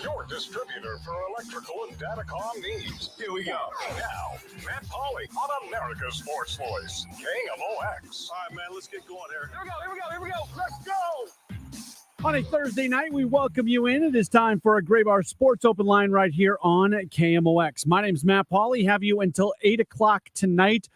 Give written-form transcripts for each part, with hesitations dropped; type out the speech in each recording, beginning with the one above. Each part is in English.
your distributor for electrical and datacom needs. Here we go. Now, Matt Pauley on America's Sports Voice, KMOX. All right, man, let's get going here. Here we go. Let's go. On a Thursday night, we welcome you in. It is time for a Gray Bar Sports Open Line right here on KMOX. My name's Matt Pauley. Have you until 8 o'clock tonight.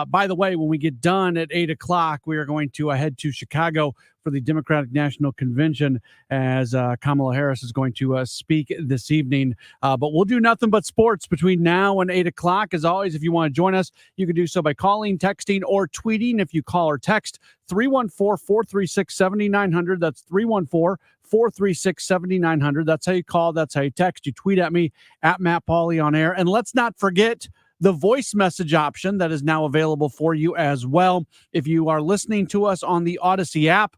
By the way, when we get done at 8 o'clock, we are going to head to Chicago for the Democratic National Convention as Kamala Harris is going to speak this evening. But we'll do nothing but sports between now and 8 o'clock. As always, if you want to join us, you can do so by calling, texting, or tweeting. If you call or text 314-436-7900, that's 314-436-7900. That's how you call. That's how you text. You tweet at me, at Matt Pauley on air. And let's not forget the voice message option that is now available for you as well. If you are listening to us on the Odyssey app,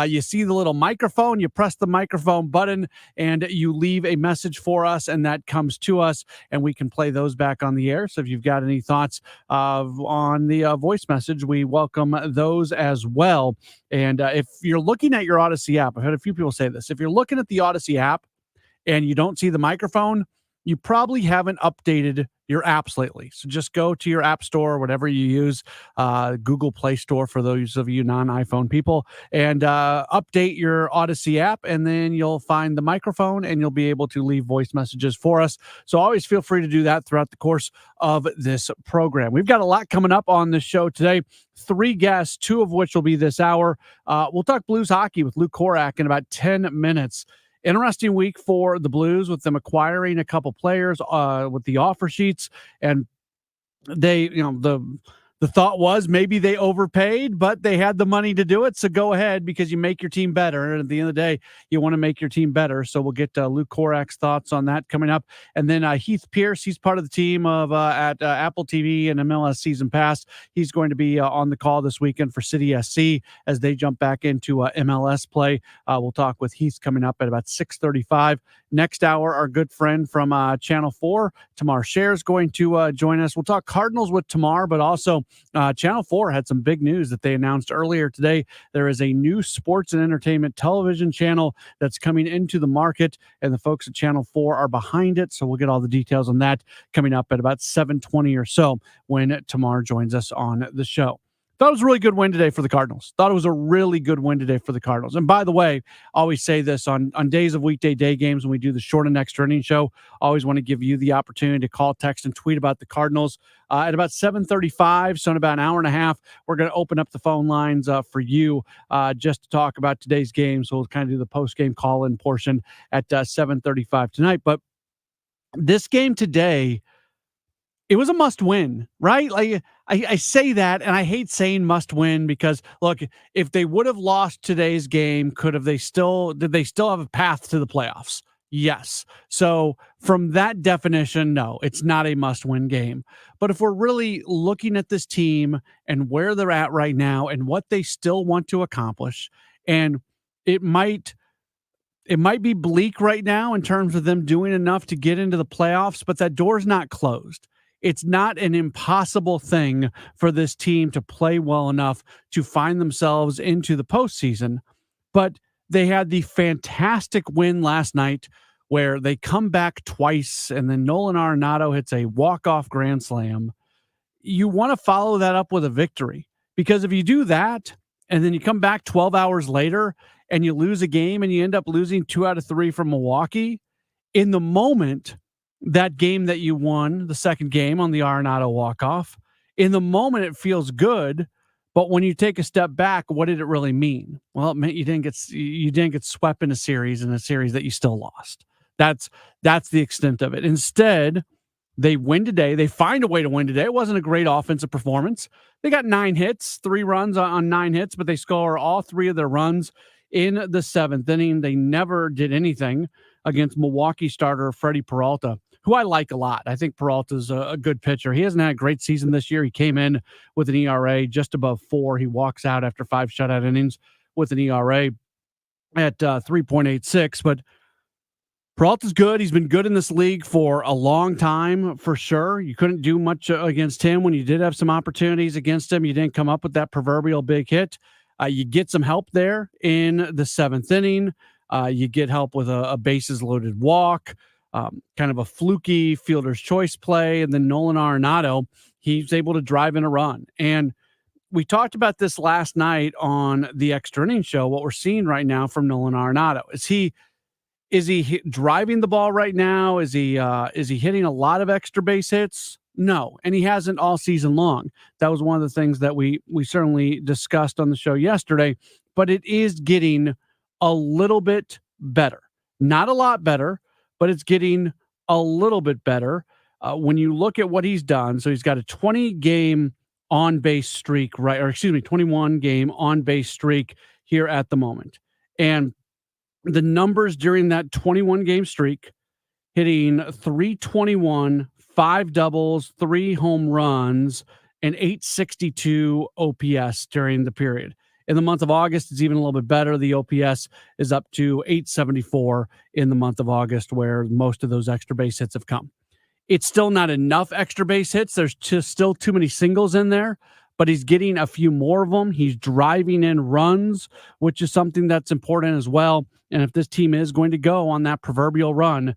you see the little microphone, you press the microphone button, and you leave a message for us, and that comes to us, and we can play those back on the air. So if you've got any thoughts on the voice message, we welcome those as well. And if you're looking at your Odyssey app, I've had a few people say this, if you're looking at the Odyssey app and you don't see the microphone, you probably haven't updated your apps lately. So just go to your app store, whatever you use, Google Play Store for those of you non-iPhone people, and update your Odyssey app, and then you'll find the microphone and you'll be able to leave voice messages for us. So always feel free to do that throughout the course of this program. We've got a lot coming up on this show today. 3 guests, 2 of which will be this hour. We'll talk Blues hockey with Luke Korak in about 10 minutes. Interesting week for the Blues with them acquiring a couple players with the offer sheets. And they, the thought was maybe they overpaid, but they had the money to do it. So go ahead, because you make your team better. And at the end of the day, you want to make your team better. So we'll get Luke Korak's thoughts on that coming up. And then Heath Pierce, he's part of the team of at Apple TV and MLS Season Pass. He's going to be on the call this weekend for City SC as they jump back into MLS play. We'll talk with Heath coming up at about 6:35. Next hour, our good friend from Channel 4, Tamar Scher, is going to join us. We'll talk Cardinals with Tamar, but also Channel 4 had some big news that they announced earlier today. There is a new sports and entertainment television channel that's coming into the market, and the folks at Channel 4 are behind it. So we'll get all the details on that coming up at about 7:20 or so when Tamar joins us on the show. Thought it was a really good win today for the Cardinals. Thought it was a really good win today for the Cardinals. And by the way, I always say this on days of weekday day games when we do the short and extra inning show, I always want to give you the opportunity to call, text, and tweet about the Cardinals. At about 7:35, so in about an hour and a half, we're going to open up the phone lines for you just to talk about today's game. So we'll kind of do the post-game call-in portion at 7:35 tonight. But this game today, it was a must-win, right? Like I say that, and I hate saying must-win because, look, if they would have lost today's game, did they still have a path to the playoffs? Yes. So from that definition, no, it's not a must-win game. But if we're really looking at this team and where they're at right now and what they still want to accomplish, and it might be bleak right now in terms of them doing enough to get into the playoffs, but that door's not closed. It's not an impossible thing for this team to play well enough to find themselves into the postseason. But they had the fantastic win last night where they come back twice, and then Nolan Arenado hits a walk-off grand slam. You want to follow that up with a victory, because if you do that and then you come back 12 hours later and you lose a game and you end up losing 2 out of 3 from Milwaukee, in the moment, that game that you won, the second game on the Arenado walk-off, in the moment it feels good, but when you take a step back, what did it really mean? Well, it meant you didn't get swept in a series that you still lost. That's the extent of it. Instead, they win today. They find a way to win today. It wasn't a great offensive performance. They got 9 hits, 3 runs on 9 hits, but they score all 3 of their runs in the 7th inning. They never did anything against Milwaukee starter Freddie Peralta, who I like a lot. I think Peralta's a good pitcher. He hasn't had a great season this year. He came in with an ERA just above 4. He walks out after 5 shutout innings with an ERA at 3.86. But Peralta's good. He's been good in this league for a long time, for sure. You couldn't do much against him. When you did have some opportunities against him, you didn't come up with that proverbial big hit. You get some help there in the 7th inning. You get help with a bases loaded walk, kind of a fluky fielder's choice play. And then Nolan Arenado, he's able to drive in a run. And we talked about this last night on the Extra Innings Show. What we're seeing right now from Nolan Arenado is he driving the ball right now? Is he hitting a lot of extra base hits? No, and he hasn't all season long. That was one of the things that we certainly discussed on the show yesterday. But it is getting a little bit better, not a lot better, but it's getting a little bit better when you look at what he's done. So he's got a 20-game on-base streak, right? Or excuse me, 21-game on-base streak here at the moment. And the numbers during that 21-game streak, hitting .321, 5 doubles, 3 home runs, and .862 OPS during the period. In the month of August, it's even a little bit better. The OPS is up to .874 in the month of August, where most of those extra base hits have come. It's still not enough extra base hits. There's just still too many singles in there, but he's getting a few more of them. He's driving in runs, which is something that's important as well. And if this team is going to go on that proverbial run,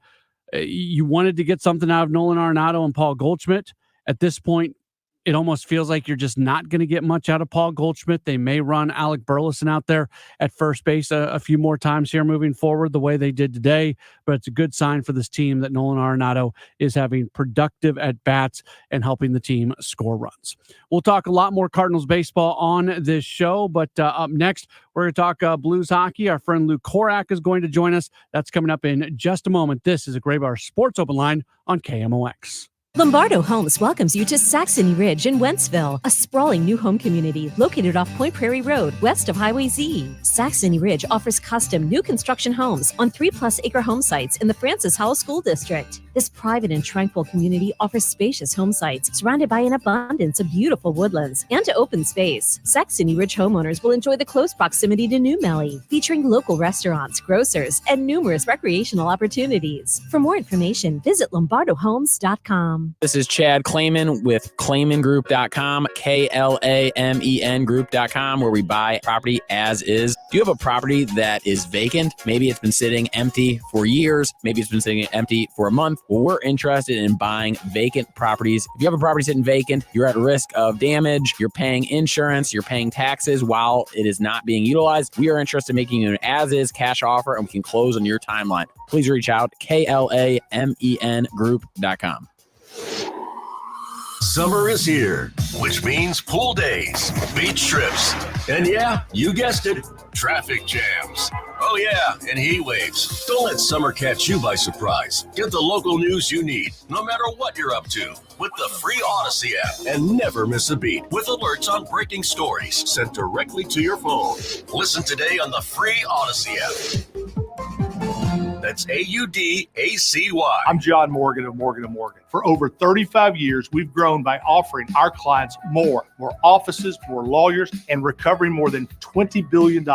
you wanted to get something out of Nolan Arenado and Paul Goldschmidt. At this point, it almost feels like you're just not going to get much out of Paul Goldschmidt. They may run Alec Burleson out there at first base a few more times here moving forward the way they did today, but it's a good sign for this team that Nolan Arenado is having productive at-bats and helping the team score runs. We'll talk a lot more Cardinals baseball on this show, but up next, we're going to talk Blues hockey. Our friend Luke Korak is going to join us. That's coming up in just a moment. This is a Gray Bar Sports Open Line on KMOX. Lombardo Homes welcomes you to Saxony Ridge in Wentzville, a sprawling new home community located off Point Prairie Road, west of Highway Z. Saxony Ridge offers custom new construction homes on 3+ acre home sites in the Francis Howell School District. This private and tranquil community offers spacious home sites surrounded by an abundance of beautiful woodlands and open space. Saxony Ridge homeowners will enjoy the close proximity to New Melly, featuring local restaurants, grocers, and numerous recreational opportunities. For more information, visit lombardohomes.com. This is Chad Clayman with ClaymanGroup.com, KLAMEN Group.com, where we buy property as is. Do you have a property that is vacant? Maybe it's been sitting empty for years. Maybe it's been sitting empty for a month. Well, we're interested in buying vacant properties. If you have a property sitting vacant, you're at risk of damage. You're paying insurance. You're paying taxes while it is not being utilized. We are interested in making you an as-is cash offer, and we can close on your timeline. Please reach out, KLAMEN Group.com. Summer is here, which means pool days, beach trips, and yeah, you guessed it, traffic jams. Oh yeah, and heat waves. Don't let summer catch you by surprise. Get the local news you need, no matter what you're up to, with the free Odyssey app, and never miss a beat with alerts on breaking stories sent directly to your phone. Listen today on the free Odyssey app. That's AUDACY. I'm John Morgan of Morgan & Morgan. For over 35 years, we've grown by offering our clients more offices, more lawyers, and recovering more than $20 billion.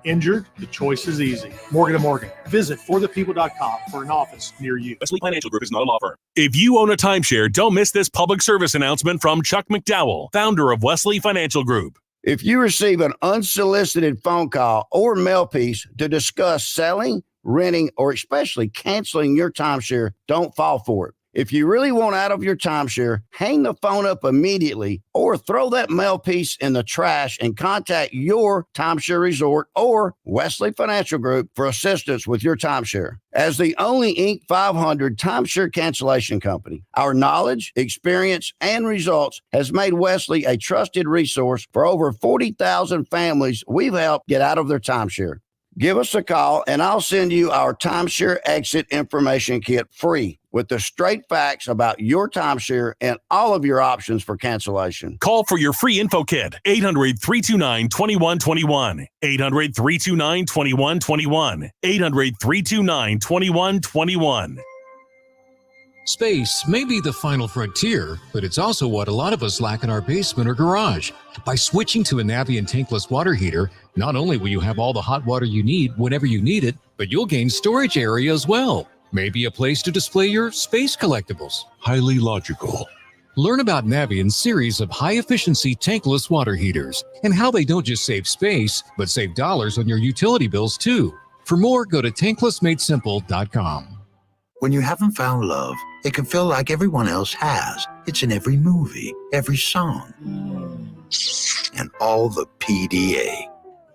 Injured? The choice is easy. Morgan & Morgan. Visit forthepeople.com for an office near you. Wesley Financial Group is not a law firm. If you own a timeshare, don't miss this public service announcement from Chuck McDowell, founder of Wesley Financial Group. If you receive an unsolicited phone call or mail piece to discuss selling, renting, or especially canceling your timeshare, don't fall for it. If you really want out of your timeshare, hang the phone up immediately or throw that mail piece in the trash and contact your timeshare resort or Wesley Financial Group for assistance with your timeshare. As the only Inc. 500 timeshare cancellation company, our knowledge, experience, and results has made Wesley a trusted resource for over 40,000 families we've helped get out of their timeshare. Give us a call, and I'll send you our timeshare exit information kit free with the straight facts about your timeshare and all of your options for cancellation. Call for your free info kit, 800-329-2121, 800-329-2121, 800-329-2121. Space may be the final frontier, but it's also what a lot of us lack in our basement or garage. By switching to a Navien tankless water heater, not only will you have all the hot water you need whenever you need it, but you'll gain storage area as well. Maybe a place to display your space collectibles. Highly logical. Learn about Navien's series of high-efficiency tankless water heaters and how they don't just save space, but save dollars on your utility bills too. For more, go to tanklessmadesimple.com. When you haven't found love, it can feel like everyone else has. It's in every movie, every song, and all the PDA.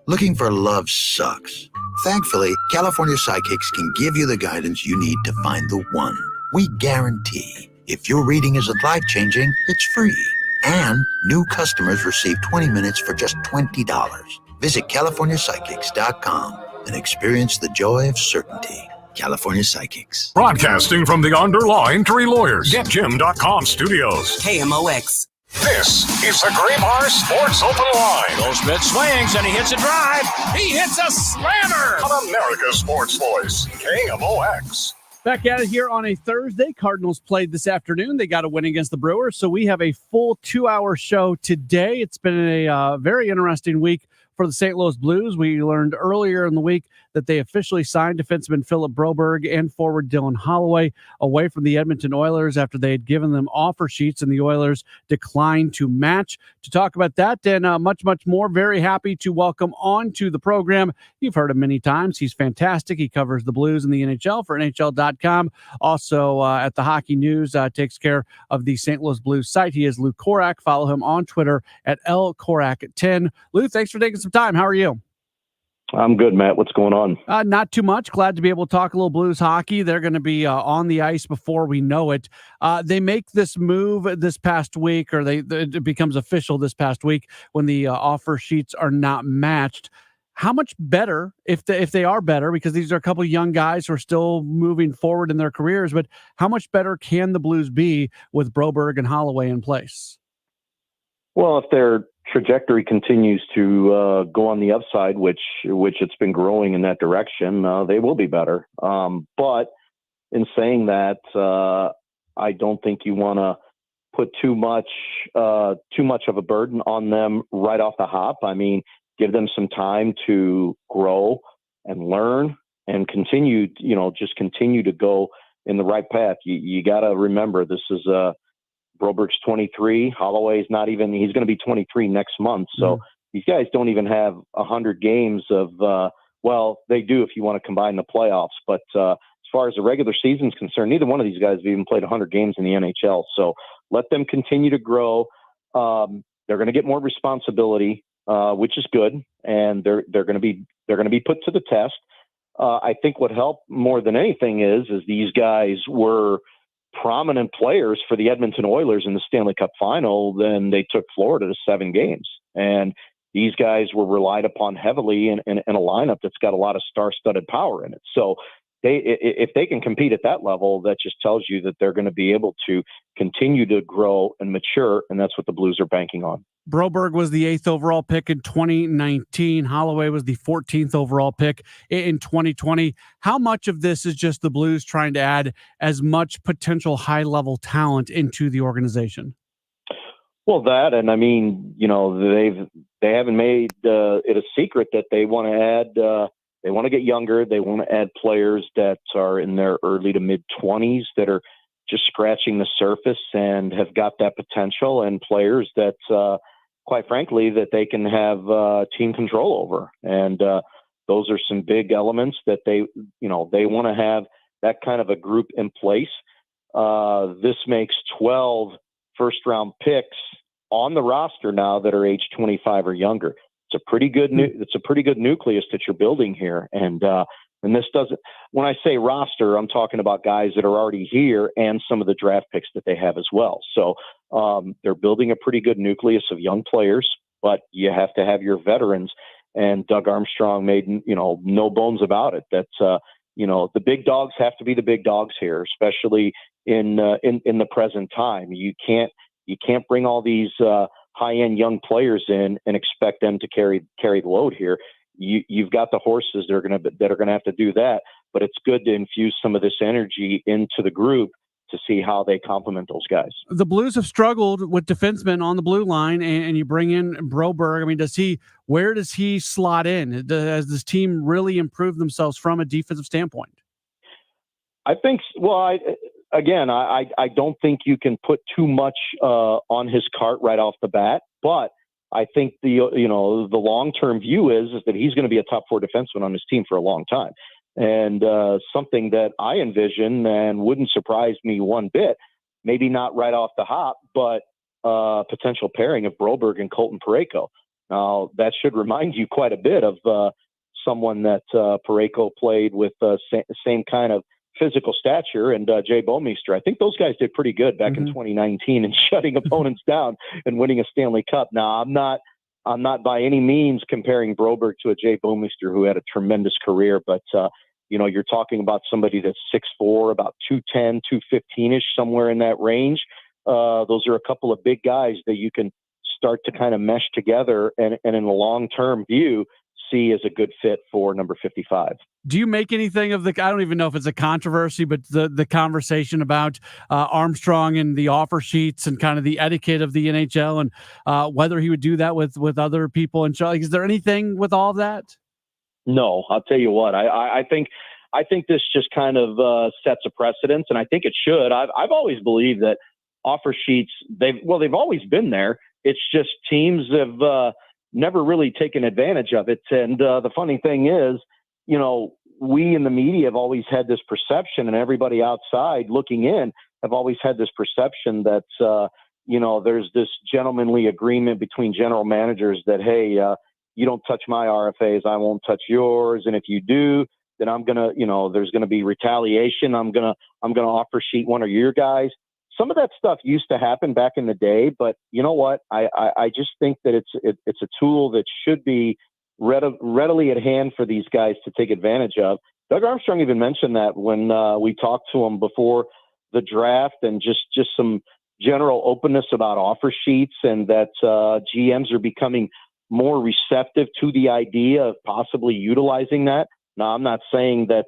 Looking for love sucks. Thankfully, California Psychics can give you the guidance you need to find the one. We guarantee if your reading isn't life-changing, it's free. And new customers receive 20 minutes for just $20. Visit CaliforniaPsychics.com and experience the joy of certainty. California Psychics. Broadcasting from the Underlaw Injury Lawyers, GetJim.com studios. KMOX. This is the Graybar Sports Open Line. Goldschmidt swings and he hits a drive. He hits a slammer. On America's Sports Voice, KMOX. Back at it here on a Thursday. Cardinals played this afternoon. They got a win against the Brewers, so we have a full 2-hour show today. It's been a very interesting week for the St. Louis Blues. We learned earlier in the week that they officially signed defenseman Philip Broberg and forward Dylan Holloway away from the Edmonton Oilers after they had given them offer sheets, and the Oilers declined to match. To talk about that and much, much more, very happy to welcome on to the program. You've heard him many times. He's fantastic. He covers the Blues and the NHL for NHL.com. Also at the Hockey News, takes care of the St. Louis Blues site. He is Lou Korak. Follow him on Twitter at LKorak10. Lou, thanks for taking some time. How are you? I'm good, Matt. What's going on? Not too much. Glad to be able to talk a little Blues hockey. They're going to be on the ice before we know it. They make this move this past week, or it becomes official this past week when the offer sheets are not matched. How much better, if they are better, because these are a couple of young guys who are still moving forward in their careers, but how much better can the Blues be with Broberg and Holloway in place? Well, if their trajectory continues to go on the upside, which it's been growing in that direction, they will be better. But in saying that, I don't think you want to put too much of a burden on them right off the hop. I mean, give them some time to grow and learn and continue to go in the right path. You got to remember, this is Broberg's 23. Holloway's not even, he's going to be 23 next month. So these guys don't even have 100 games of, well, they do if you want to combine the playoffs. But as far as the regular season is concerned, neither one of these guys have even played 100 games in the NHL. So let them continue to grow. They're going to get more responsibility, which is good. And they're going to be put to the test. I think what helped more than anything is these guys were prominent players for the Edmonton Oilers in the Stanley Cup final. Then they took Florida to 7 games. And these guys were relied upon heavily in a lineup that's got a lot of star-studded power in it. So if they can compete at that level, that just tells you that they're going to be able to continue to grow and mature, and that's what the Blues are banking on. Broberg was the 8th overall pick in 2019. Holloway was the 14th overall pick in 2020. How much of this is just the Blues trying to add as much potential high-level talent into the organization? Well, that, and I mean, they haven't made it a secret that they want to add. They want to get younger. They want to add players that are in their early to mid-20s that are just scratching the surface and have got that potential, and players that, quite frankly, that they can have team control over. And those are some big elements that they want to have that kind of a group in place. This makes 12 first-round picks on the roster now that are age 25 or younger. It's a pretty good nucleus that you're building here. And this doesn't, when I say roster, I'm talking about guys that are already here and some of the draft picks that they have as well. So they're building a pretty good nucleus of young players, but you have to have your veterans. And Doug Armstrong made, no bones about it. That's, the big dogs have to be the big dogs here, especially in the present time. You can't bring all these high-end young players in and expect them to carry the load here. You've got the horses that are going to have to do that, but it's good to infuse some of this energy into the group to see how they complement those guys. The Blues have struggled with defensemen on the blue line, and you bring in Broberg. I mean, where does he slot in? Has this team really improved themselves from a defensive standpoint? I think, well, I don't think you can put too much on his cart right off the bat, but I think the long-term view is that he's going to be a top 4 defenseman on his team for a long time. And something that I envision and wouldn't surprise me one bit, maybe not right off the hop, but potential pairing of Broberg and Colton Parayko. Now, that should remind you quite a bit of someone that Parayko played with, same kind of physical stature, and Jay Bouwmeester. I think those guys did pretty good back in 2019 and shutting opponents down and winning a Stanley Cup. Now, I'm not by any means comparing Broberg to a Jay Bouwmeester who had a tremendous career, but you're talking about somebody that's 6'4", about 210, 215-ish, somewhere in that range. Those are a couple of big guys that you can start to kind of mesh together and in a long-term view, see as a good fit for number 55. Do you make anything of I don't even know if it's a controversy, but the conversation about Armstrong and the offer sheets and kind of the etiquette of the NHL and whether he would do that with other people? And is there anything with all of that? No, I'll tell you what, I think this just kind of sets a precedence, and I think it should. I've always believed that offer sheets, they've always been there. It's just teams have never really taken advantage of it. And the funny thing is, we in the media have always had this perception, and everybody outside looking in have always had this perception that, there's this gentlemanly agreement between general managers that, hey, you don't touch my RFAs, I won't touch yours. And if you do, then I'm going to, there's going to be retaliation. I'm going to offer sheet one of your guys. Some of that stuff used to happen back in the day, but you know what? I just think that it's a tool that should be readily at hand for these guys to take advantage of. Doug Armstrong even mentioned that when we talked to him before the draft, and just some general openness about offer sheets, and that GMs are becoming more receptive to the idea of possibly utilizing that. Now, I'm not saying that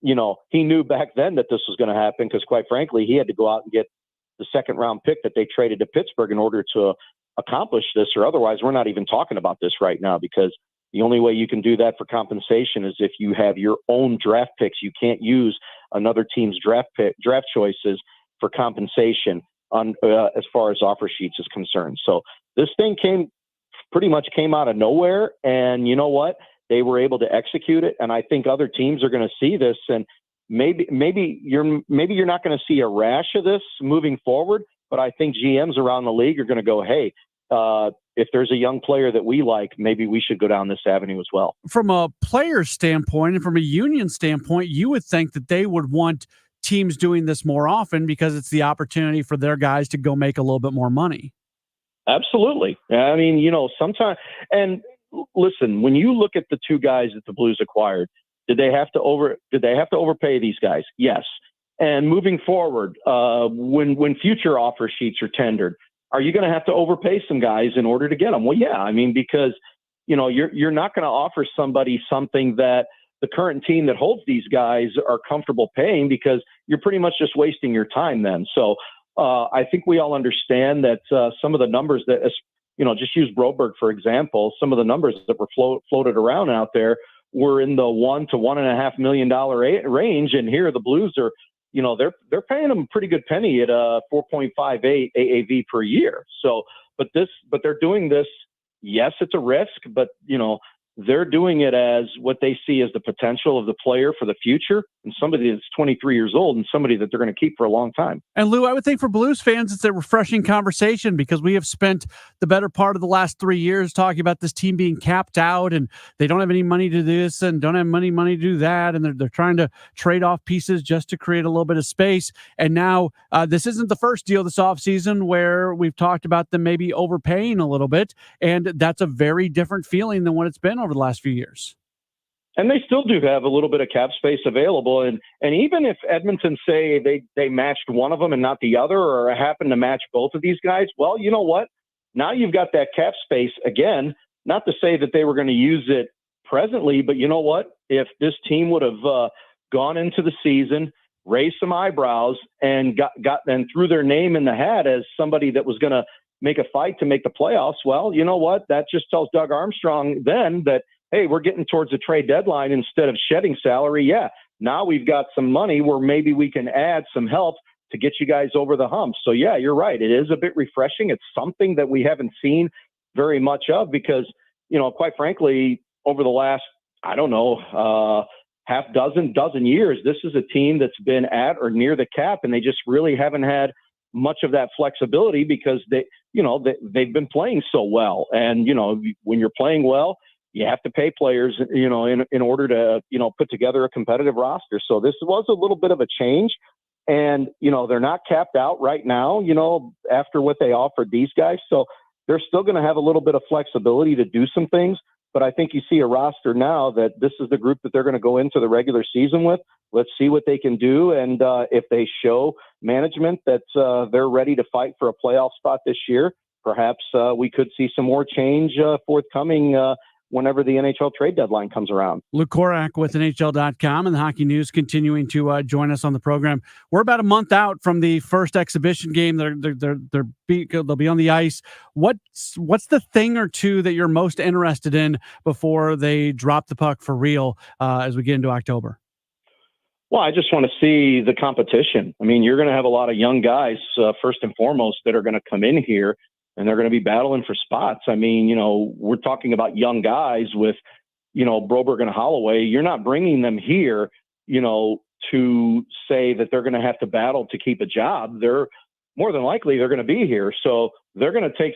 he knew back then that this was going to happen, because quite frankly, he had to go out and get the 2nd round pick that they traded to Pittsburgh in order to accomplish this, or otherwise we're not even talking about this right now, because the only way you can do that for compensation is if you have your own draft picks. You can't use another team's draft choices for compensation as far as offer sheets is concerned. So this thing pretty much came out of nowhere, and you know what? They were able to execute it, and I think other teams are going to see this, and maybe you're not going to see a rash of this moving forward, but I think GMs around the league are going to go, hey, if there's a young player that we like, maybe we should go down this avenue as well. From a player standpoint and from a union standpoint, you would think that they would want teams doing this more often, because it's the opportunity for their guys to go make a little bit more money. Absolutely. I mean, sometimes, and listen, when you look at the 2 guys that the Blues acquired, did they have to overpay these guys? Yes. And moving forward, when future offer sheets are tendered, are you going to have to overpay some guys in order to get them? Well, yeah. I mean, because you're not going to offer somebody something that the current team that holds these guys are comfortable paying, because you're pretty much just wasting your time then. So I think we all understand that some of the numbers that, just use Broberg, for example, some of the numbers that were floated around out there were in the $1 to $1.5 million range. And here the Blues are, they're paying them a pretty good penny at 4.58 AAV per year. So, but they're doing this. Yes, it's a risk, but they're doing it as what they see as the potential of the player for the future, and somebody that's 23 years old and somebody that they're going to keep for a long time. And Lou, I would think for Blues fans, it's a refreshing conversation, because we have spent the better part of the last 3 years talking about this team being capped out, and they don't have any money to do this and don't have money to do that. And they're trying to trade off pieces just to create a little bit of space. And now this isn't the first deal this offseason where we've talked about them maybe overpaying a little bit. And that's a very different feeling than what it's been over the last few years. And they still do have a little bit of cap space available. And even if Edmonton say they matched one of them and not the other, or happen to match both of these guys, well, you know what? Now you've got that cap space again. Not to say that they were going to use it presently, but you know what? If this team would have gone into the season, raised some eyebrows, and got and threw their name in the hat as somebody that was going to make a fight to make the playoffs, well, you know what? That just tells Doug Armstrong then that, hey, we're getting towards the trade deadline instead of shedding salary. Yeah, now we've got some money where maybe we can add some help to get you guys over the hump. So, yeah, you're right. It is a bit refreshing. It's something that we haven't seen very much of, because, quite frankly, over the last, I don't know, dozen years, this is a team that's been at or near the cap, and they just really haven't had much of that flexibility because they've been playing so well. And, when you're playing well, you have to pay players, in order to, put together a competitive roster. So this was a little bit of a change. And, they're not capped out right now, after what they offered these guys. So they're still going to have a little bit of flexibility to do some things. But I think you see a roster now that this is the group that they're going to go into the regular season with. Let's see what they can do. And if they show management that they're ready to fight for a playoff spot this year, perhaps we could see some more change forthcoming whenever the NHL trade deadline comes around. Luke Korak with NHL.com and the Hockey News continuing to join us on the program. We're about a month out from the first exhibition game. They'll be on the ice. What's the thing or two that you're most interested in before they drop the puck for real as we get into October? Well, I just want to see the competition. I mean, you're going to have a lot of young guys, first and foremost, that are going to come in here, and they're going to be battling for spots. I mean, we're talking about young guys with, Broberg and Holloway. You're not bringing them here, to say that they're going to have to battle to keep a job. They're more than likely they're going to be here. So they're going to take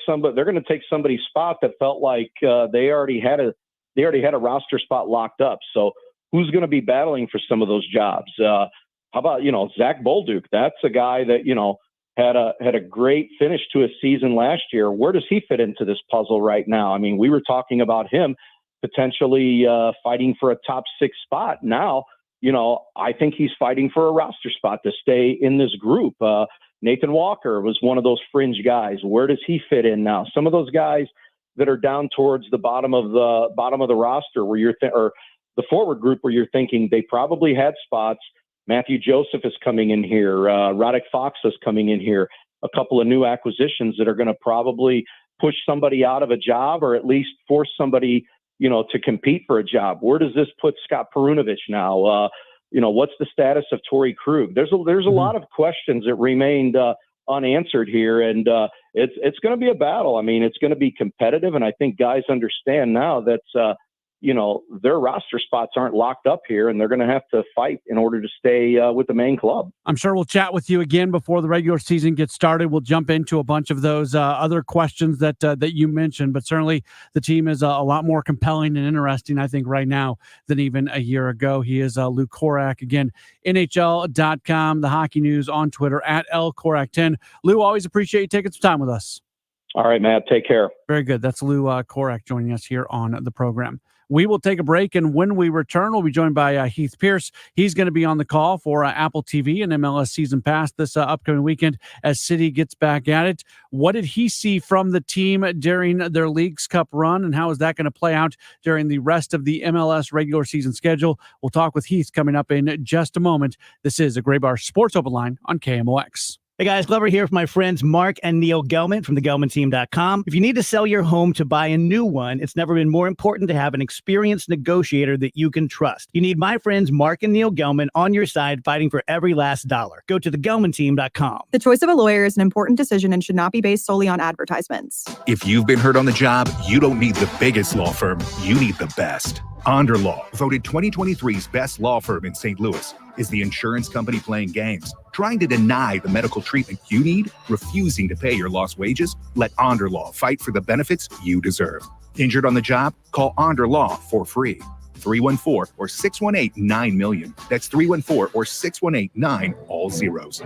somebody's spot that felt like they already had a roster spot locked up. So who's going to be battling for some of those jobs? How about, Zach Bolduc? That's a guy that, had a great finish to his season last year. Where does he fit into this puzzle right now? I mean, we were talking about him potentially fighting for a top 6 spot. Now, I think he's fighting for a roster spot to stay in this group. Nathan Walker was one of those fringe guys. Where does he fit in now? Some of those guys that are down towards the bottom of the roster where or the forward group where you're thinking they probably had spots. Matthew Joseph is coming in here. Radek Fox is coming in here. A couple of new acquisitions that are going to probably push somebody out of a job or at least force somebody, to compete for a job. Where does this put Scott Perunovich now? What's the status of Torrey Krug? There's a lot of questions that remained unanswered here, and it's going to be a battle. I mean, it's going to be competitive, and I think guys understand now that their roster spots aren't locked up here, and they're going to have to fight in order to stay with the main club. I'm sure we'll chat with you again before the regular season gets started. We'll jump into a bunch of those other questions that you mentioned, but certainly the team is a lot more compelling and interesting, I think, right now than even a year ago. He is Luke Korak. Again, NHL.com, the Hockey News on Twitter, at LKorak10. Lou, always appreciate you taking some time with us. All right, Matt. Take care. Very good. That's Lou Korak joining us here on the program. We will take a break, and when we return, we'll be joined by Heath Pierce. He's going to be on the call for Apple TV and MLS Season Pass this upcoming weekend as City gets back at it. What did he see from the team during their Leagues Cup run, and how is that going to play out during the rest of the MLS regular season schedule? We'll talk with Heath coming up in just a moment. This is a Gray Bar Sports Open Line on KMOX. Hey guys, Glover here from my friends Mark and Neil Gelman from thegelmanteam.com. If you need to sell your home to buy a new one, it's never been more important to have an experienced negotiator that you can trust. You need my friends Mark and Neil Gelman on your side fighting for every last dollar. Go to thegelmanteam.com. The choice of a lawyer is an important decision and should not be based solely on advertisements. If you've been hurt on the job, you don't need the biggest law firm. You need the best. Onder Law, voted 2023's best law firm in St. Louis, is the insurance company playing games, trying to deny the medical treatment you need, refusing to pay your lost wages. Let Onder Law fight for the benefits you deserve. Injured on the job? Call Onder Law for free. 314 or 618-9-million. That's 314 or 618-9, all zeros.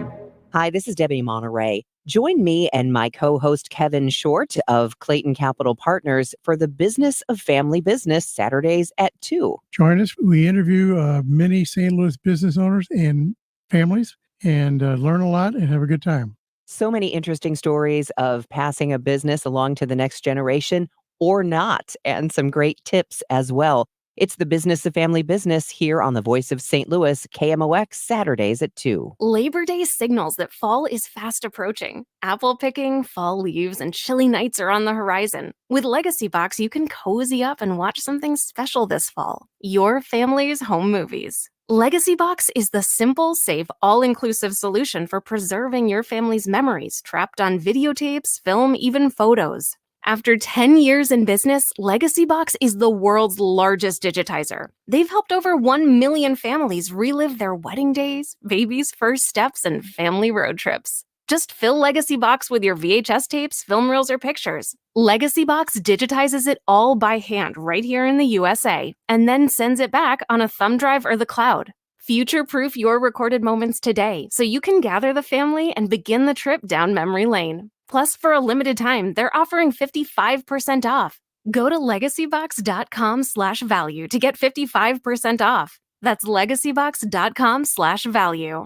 Hi, this is Debbie Monterey. Join me and my co-host Kevin Short of Clayton Capital Partners for the Business of Family Business, Saturdays at 2. Join us. We interview many St. Louis business owners and families and learn a lot and have a good time. So many interesting stories of passing a business along to the next generation or not, and some great tips as well. It's the Business of Family Business here on the Voice of St. Louis, KMOX, Saturdays at 2. Labor Day signals that fall is fast approaching. Apple picking, fall leaves, and chilly nights are on the horizon. With Legacy Box, you can cozy up and watch something special this fall. Your family's home movies. Legacy Box is the simple, safe, all-inclusive solution for preserving your family's memories trapped on videotapes, film, even photos. After 10 years in business, Legacy Box is the world's largest digitizer. They've helped over 1 million families relive their wedding days, babies' first steps, and family road trips. Just fill Legacy Box with your VHS tapes, film reels, or pictures. Legacy Box digitizes it all by hand right here in the USA, and then sends it back on a thumb drive or the cloud. Future-proof your recorded moments today so you can gather the family and begin the trip down memory lane. Plus, for a limited time, they're offering 55% off. Go to legacybox.com/value to get 55% off. That's legacybox.com/value.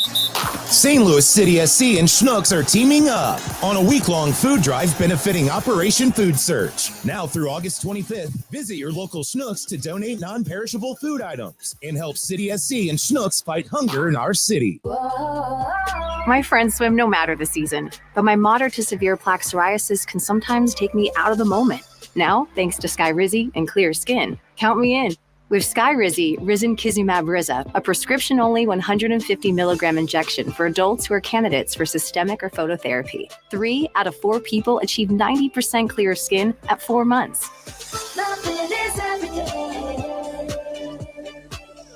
St. Louis City SC and Schnucks are teaming up on a week-long food drive benefiting Operation Food Search. Now through August 25th, visit your local Schnucks to donate non-perishable food items and help City SC and Schnucks fight hunger in our city. My friends swim no matter the season, but my moderate to severe plaque psoriasis can sometimes take me out of the moment. Now, thanks to Skyrizi and clear skin, count me in. With Skyrizi, Risankizumab Riza, a prescription-only 150 milligram injection for adults who are candidates for systemic or phototherapy. 3 out of 4 people achieve 90% clear skin at 4 months.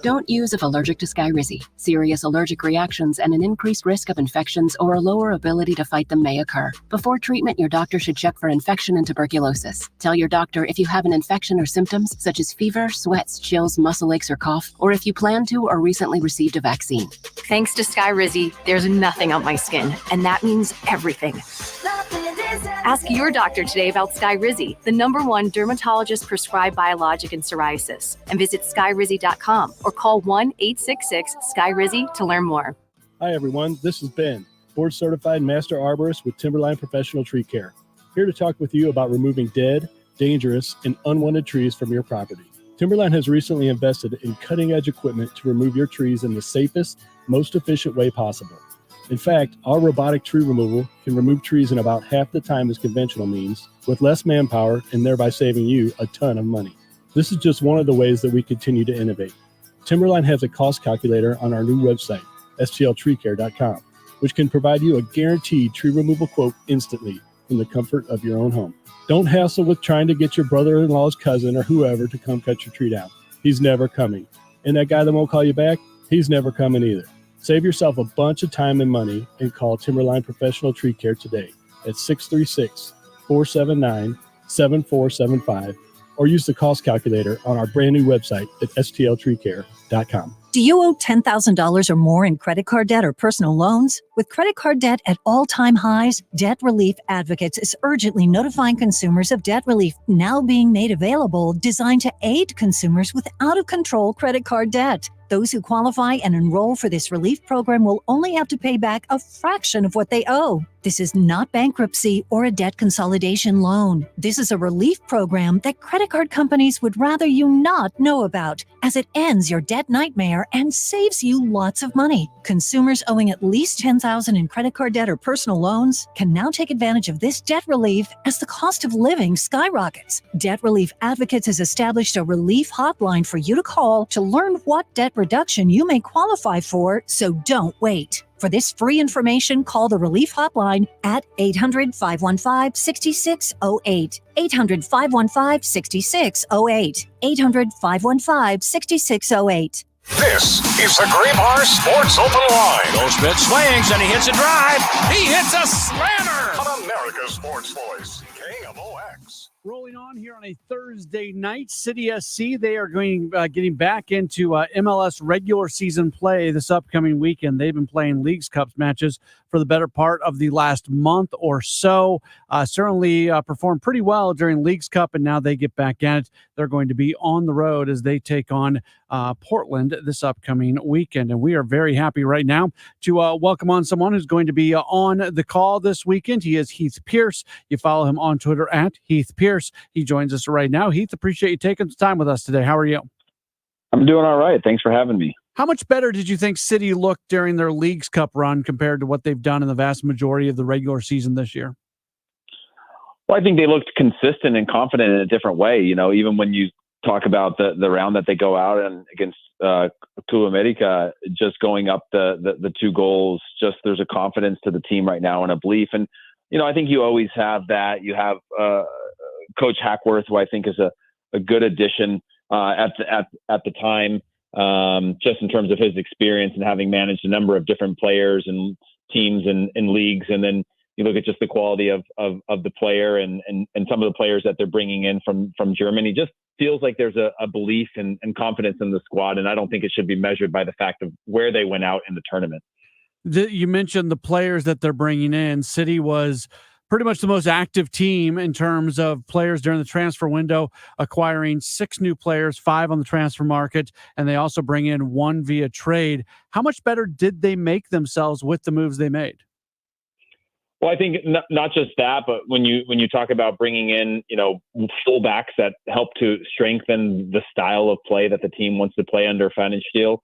Don't use if allergic to Skyrizi. Serious allergic reactions and an increased risk of infections or a lower ability to fight them may occur. Before treatment, your doctor should check for infection and tuberculosis. Tell your doctor if you have an infection or symptoms such as fever, sweats, chills, muscle aches, or cough, or if you plan to or recently received a vaccine. Thanks to Skyrizi, there's nothing on my skin, and that means everything. Ask your doctor today about Skyrizi, the #1 dermatologist-prescribed biologic in psoriasis, and visit skyrizi.com or call 1-866-SKYRIZI to learn more. Hi, everyone. This is Ben, board-certified master arborist with Timberline Professional Tree Care, here to talk with you about removing dead, dangerous, and unwanted trees from your property. Timberline has recently invested in cutting-edge equipment to remove your trees in the safest, most efficient way possible. In fact, our robotic tree removal can remove trees in about half the time as conventional means, with less manpower and thereby saving you a ton of money. This is just one of the ways that we continue to innovate. Timberline has a cost calculator on our new website, stltreecare.com, which can provide you a guaranteed tree removal quote instantly from the comfort of your own home. Don't hassle with trying to get your brother-in-law's cousin or whoever to come cut your tree down. He's never coming. And that guy that won't call you back, he's never coming either. Save yourself a bunch of time and money and call Timberline Professional Tree Care today at 636-479-7475 or use the cost calculator on our brand new website at stltreecare.com. Do you owe $10,000 or more in credit card debt or personal loans? With credit card debt at all-time highs, Debt Relief Advocates is urgently notifying consumers of debt relief now being made available, designed to aid consumers with out-of-control credit card debt. Those who qualify and enroll for this relief program will only have to pay back a fraction of what they owe. This is not bankruptcy or a debt consolidation loan. This is a relief program that credit card companies would rather you not know about, as it ends your debt nightmare and saves you lots of money. Consumers owing at least $10,000 in credit card debt or personal loans can now take advantage of this debt relief as the cost of living skyrockets. Debt Relief Advocates has established a relief hotline for you to call to learn what debt reduction you may qualify for, so don't wait. For this free information, call the Relief Hotline at 800-515-6608. 800-515-6608. 800-515-6608. This is the Graybar Sports Open Line. Goldschmidt swings and he hits a drive. He hits a slammer. On America's Sports Voice, KMOX. Rolling on here on a Thursday night, City SC, they are getting back into MLS regular season play this upcoming weekend. They've been playing Leagues Cup matches for the better part of the last month or so. Certainly performed pretty well during Leagues Cup, and now they get back at it. They're going to be on the road as they take on Portland this upcoming weekend. And we are very happy right now to welcome on someone who's going to be on the call this weekend. He is Heath Pierce. You follow him on Twitter at Heath Pierce. He joins us right now. Heath, appreciate you taking some time with us today. How are you? I'm doing all right. Thanks for having me. How much better did you think City looked during their Leagues Cup run compared to what they've done in the vast majority of the regular season this year? Well, I think they looked consistent and confident in a different way. You know, even when you talk about the round that they go out and against Club America, just going up the 2 goals, just there's a confidence to the team right now and a belief. And, you know, I think you always have that. You have Coach Hackworth, who I think is a good addition at the time, just in terms of his experience and having managed a number of different players and teams and leagues. And then you look at just the quality of the player and some of the players that they're bringing in from Germany. Just feels like there's a belief and confidence in the squad. And I don't think it should be measured by the fact of where they went out in the tournament. You mentioned the players that they're bringing in. City was pretty much the most active team in terms of players during the transfer window, acquiring 6 new players, 5 on the transfer market, and they also bring in 1 via trade. How much better did they make themselves with the moves they made? Well, I think not just that, but when you talk about bringing in, fullbacks that help to strengthen the style of play that the team wants to play under Pfannenstiel,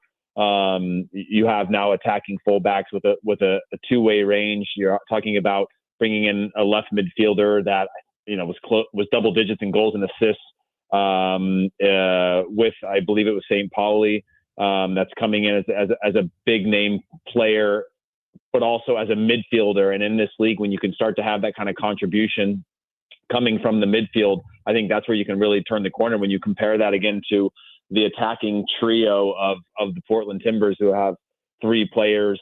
you have now attacking fullbacks with a two-way range. You're talking about bringing in a left midfielder that was double digits in goals and assists with, I believe it was St. Pauley, that's coming in as a big name player, but also as a midfielder. And in this league, when you can start to have that kind of contribution coming from the midfield, I think that's where you can really turn the corner. When you compare that again to the attacking trio of the Portland Timbers, who have 3 players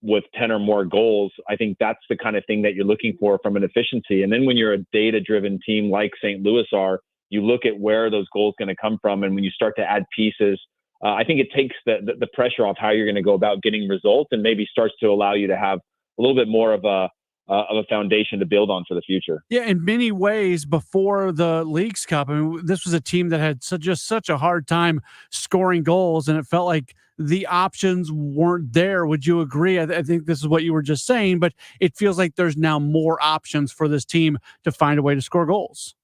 with 10 or more goals, I think that's the kind of thing that you're looking for from an efficiency. And then when you're a data-driven team like St. Louis are, you look at where those goals going to come from. And when you start to add pieces, I think it takes the pressure off how you're going to go about getting results, and maybe starts to allow you to have a little bit more of a foundation to build on for the future. Yeah, in many ways, before the Leagues Cup, I mean, this was a team that had just such a hard time scoring goals, and it felt like the options weren't there. Would you agree? I think this is what you were just saying, but it feels like there's now more options for this team to find a way to score goals.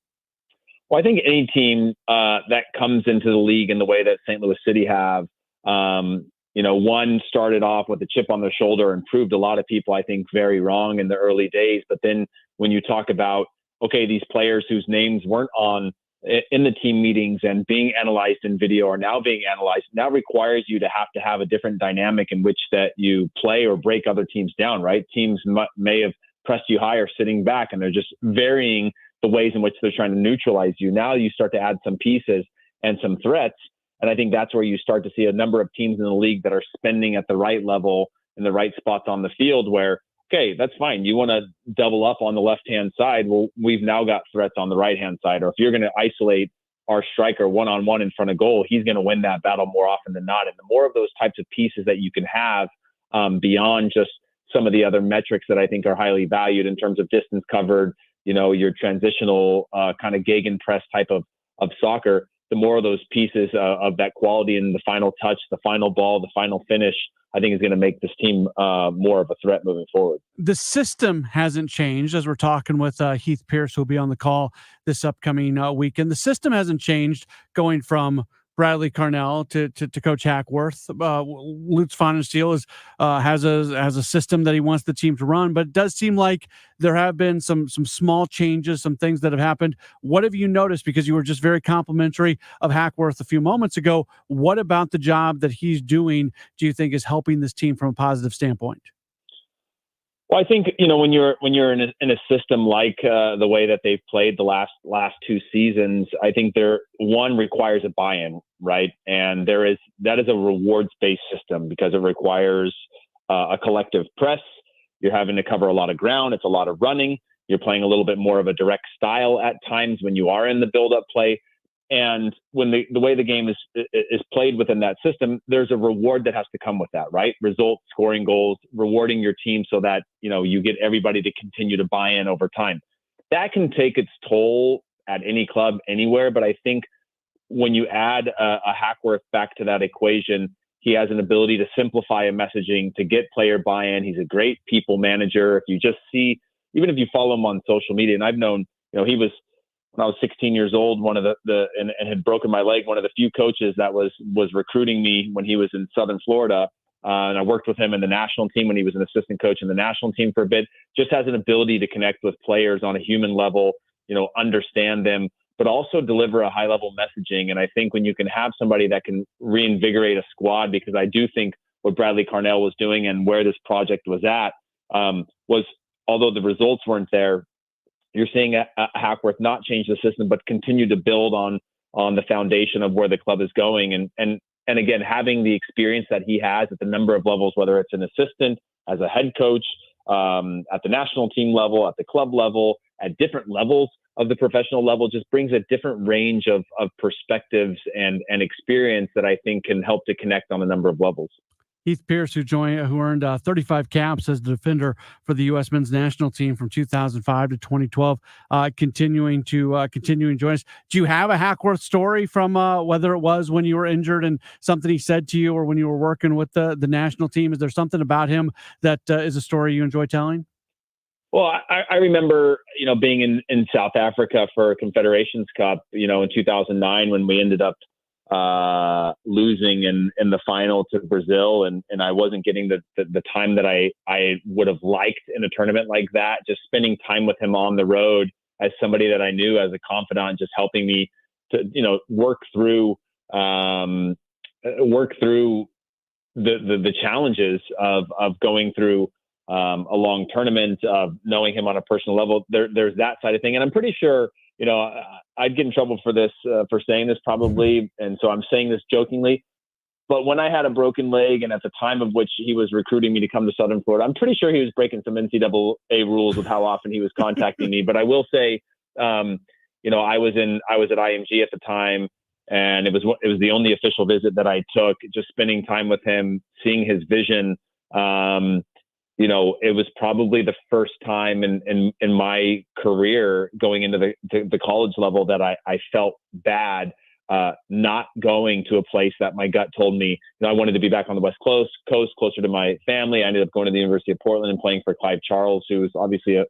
Well, I think any team that comes into the league in the way that St. Louis City have, one started off with a chip on their shoulder and proved a lot of people, I think, very wrong in the early days. But then when you talk about, okay, these players whose names weren't on in the team meetings and being analyzed in video are now being analyzed, now requires you to have a different dynamic in which that you play or break other teams down, right? Teams may have pressed you higher sitting back, and they're just varying the ways in which they're trying to neutralize you. Now you start to add some pieces and some threats. And I think that's where you start to see a number of teams in the league that are spending at the right level in the right spots on the field where, okay, that's fine. You want to double up on the left-hand side. Well, we've now got threats on the right-hand side. Or if you're going to isolate our striker one-on-one in front of goal, he's going to win that battle more often than not. And the more of those types of pieces that you can have beyond just some of the other metrics that I think are highly valued in terms of distance covered, your transitional kind of gegenpress type of soccer, the more of those pieces of that quality in the final touch, the final ball, the final finish, I think is going to make this team more of a threat moving forward. The system hasn't changed, as we're talking with Heath Pierce, who'll be on the call this upcoming weekend. The system hasn't changed going from Bradley Carnell to Coach Hackworth. Lutz Pfannenstiel has a system that he wants the team to run, but it does seem like there have been some small changes, some things that have happened. What have you noticed? Because you were just very complimentary of Hackworth a few moments ago. What about the job that he's doing do you think is helping this team from a positive standpoint? Well, I think when you're in a system like the way that they've played the last 2 seasons, I think one requires a buy-in, right? And that is a rewards-based system because it requires a collective press. You're having to cover a lot of ground. It's a lot of running. You're playing a little bit more of a direct style at times when you are in the build-up play. And when the way the game is played within that system, there's a reward that has to come with that, right? Results, scoring goals, rewarding your team so that, you get everybody to continue to buy in over time. That can take its toll at any club anywhere. But I think when you add a Hackworth back to that equation, he has an ability to simplify a messaging, to get player buy-in. He's a great people manager. If you just see, even if you follow him on social media, and I've known, he was, when I was 16 years old, one of and had broken my leg, one of the few coaches that was recruiting me when he was in Southern Florida. And I worked with him in the national team when he was an assistant coach in the national team for a bit, just has an ability to connect with players on a human level, understand them, but also deliver a high level messaging. And I think when you can have somebody that can reinvigorate a squad, because I do think what Bradley Carnell was doing and where this project was at was, although the results weren't there, you're seeing a Hackworth not change the system, but continue to build on the foundation of where the club is going. And again, having the experience that he has at the number of levels, whether it's an assistant, as a head coach, at the national team level, at the club level, at different levels of the professional level, just brings a different range of perspectives and experience that I think can help to connect on a number of levels. Heath Pierce, who earned 35 caps as the defender for the U.S. men's national team from 2005 to 2012, continuing to join us. Do you have a Hackworth story from whether it was when you were injured and something he said to you, or when you were working with the national team? Is there something about him that is a story you enjoy telling? Well, I remember, being in South Africa for a Confederations Cup, in 2009 when we ended up losing in the final to Brazil, and I wasn't getting the time that I would have liked in a tournament like that. Just spending time with him on the road as somebody that I knew as a confidant, just helping me to work through the challenges of going through a long tournament, of knowing him on a personal level. There's that side of thing, and I'm pretty sure I'd get in trouble for this, for saying this probably. And so I'm saying this jokingly, but when I had a broken leg, and at the time of which he was recruiting me to come to Southern Florida, I'm pretty sure he was breaking some NCAA rules with how often he was contacting me. But I will say, I was at IMG at the time, and it was the only official visit that I took, just spending time with him, seeing his vision. It was probably the first time in my career going into the college level that I felt bad not going to a place that my gut told me I wanted to be back on the West Coast, closer to my family. I ended up going to the University of Portland and playing for Clive Charles, who was obviously a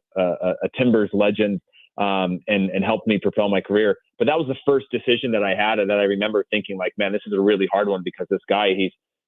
Timbers legend, and helped me propel my career. But that was the first decision that I had, and that I remember thinking, like, man, this is a really hard one, because this guy,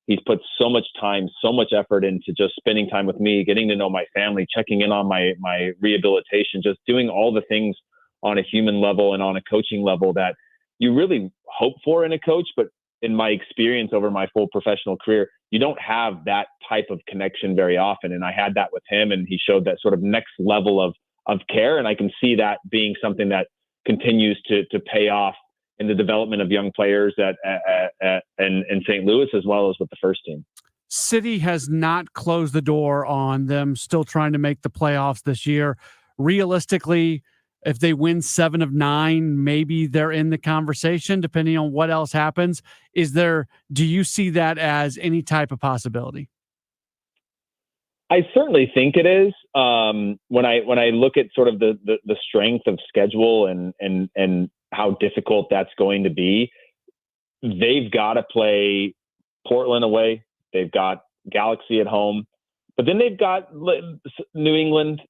he's put so much time, so much effort into just spending time with me, getting to know my family, checking in on my rehabilitation, just doing all the things on a human level and on a coaching level that you really hope for in a coach. But in my experience over my full professional career, you don't have that type of connection very often. And I had that with him, and he showed that sort of next level of care. And I can see that being something that continues to pay off in the development of young players in St. Louis, as well as with the first team. City has not closed the door on them still trying to make the playoffs this year. Realistically, if they win 7 of 9, maybe they're in the conversation, depending on what else happens. Do you see that as any type of possibility? I certainly think it is. When I look at sort of the strength of schedule and how difficult that's going to be, they've got to play Portland away. They've got Galaxy at home, but then they've got New England.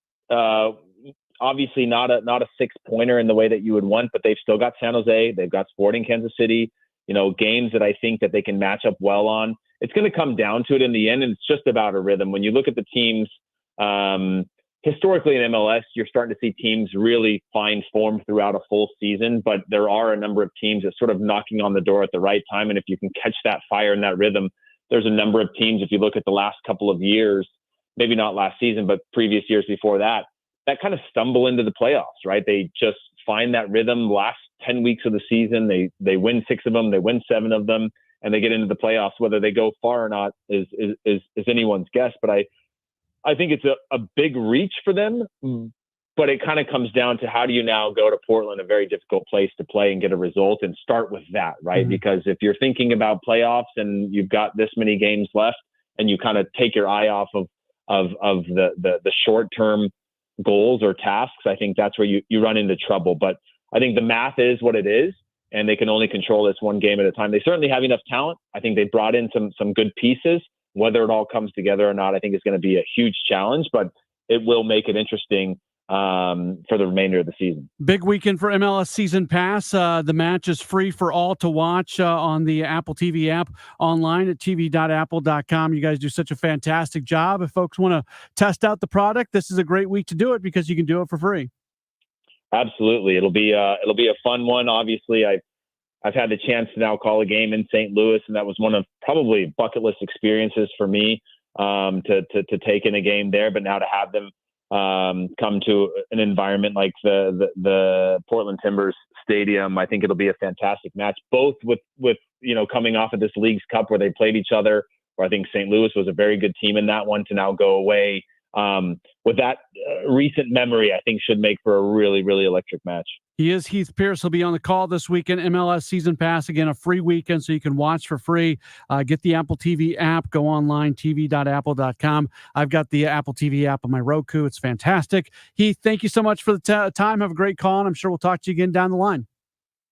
Obviously not a 6-pointer in the way that you would want, but they've still got San Jose. They've got Sporting Kansas City. Games that I think that they can match up well on. It's going to come down to it in the end, and it's just about a rhythm. When you look at the teams, historically in MLS, you're starting to see teams really find form throughout a full season, but there are a number of teams that sort of knocking on the door at the right time. And if you can catch that fire and that rhythm, there's a number of teams, if you look at the last couple of years, maybe not last season, but previous years before that kind of stumble into the playoffs, right? They just find that rhythm last 10 weeks of the season. They win 6 of them, they win 7 of them, and they get into the playoffs. Whether they go far or not is anyone's guess. But I think it's a big reach for them, but it kind of comes down to how do you now go to Portland, a very difficult place to play, and get a result, and start with that, right? Mm-hmm. Because if you're thinking about playoffs and you've got this many games left, and you kind of take your eye off of the short-term goals or tasks, I think that's where you run into trouble. But I think the math is what it is, and they can only control this one game at a time. They certainly have enough talent. I think they brought in some good pieces. Whether it all comes together or not, I think is going to be a huge challenge, but it will make it interesting for the remainder of the season. Big weekend for MLS Season Pass. The match is free for all to watch on the Apple TV app, online at tv.apple.com. You guys do such a fantastic job. If folks want to test out the product, this is a great week to do it, because you can do it for free. Absolutely. It'll be a fun one. Obviously, I've had the chance to now call a game in St. Louis, and that was one of probably bucket list experiences for me, to take in a game there. But now to have them come to an environment like the Portland Timbers Stadium. I think it'll be a fantastic match, both with coming off of this Leagues Cup where they played each other, where I think St. Louis was a very good team in that one, to now go away with that recent memory, I think should make for a really, really electric match. He is Heath Pierce. He'll be on the call this weekend. MLS Season Pass, again, a free weekend, so you can watch for free. Get the Apple TV app. Go online, tv.apple.com. I've got the Apple TV app on my Roku. It's fantastic. Heath, thank you so much for the time. Have a great call, and I'm sure we'll talk to you again down the line.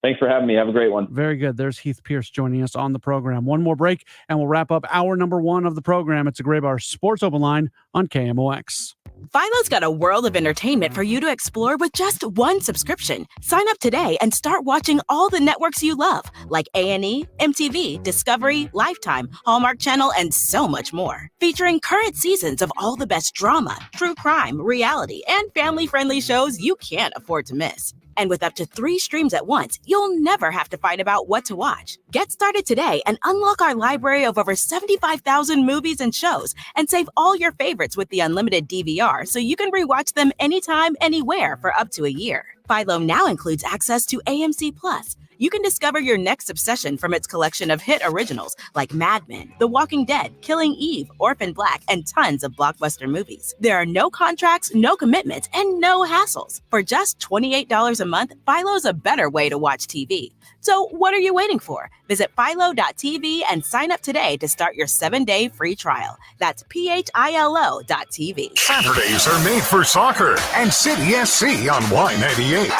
Thanks for having me. Have a great one. Very good. There's Heath Pierce joining us on the program. One more break, and we'll wrap up hour number 1 of the program. It's a Gray Bar Sports Open Line on KMOX. Philo's got a world of entertainment for you to explore with just one subscription. Sign up today and start watching all the networks you love, like A&E, MTV, Discovery, Lifetime, Hallmark Channel, and so much more. Featuring current seasons of all the best drama, true crime, reality, and family-friendly shows you can't afford to miss. And with up to 3 streams at once, you'll never have to fight about what to watch. Get started today and unlock our library of over 75,000 movies and shows, and save all your favorites with the unlimited DVR so you can rewatch them anytime, anywhere for up to a year. Philo now includes access to AMC Plus. You can discover your next obsession from its collection of hit originals like Mad Men, The Walking Dead, Killing Eve, Orphan Black, and tons of blockbuster movies. There are no contracts, no commitments, and no hassles. For just $28 a month, Philo's a better way to watch TV. So what are you waiting for? Visit philo.tv and sign up today to start your 7-day free trial. That's philo.tv. Saturdays are made for soccer and City SC on Y98.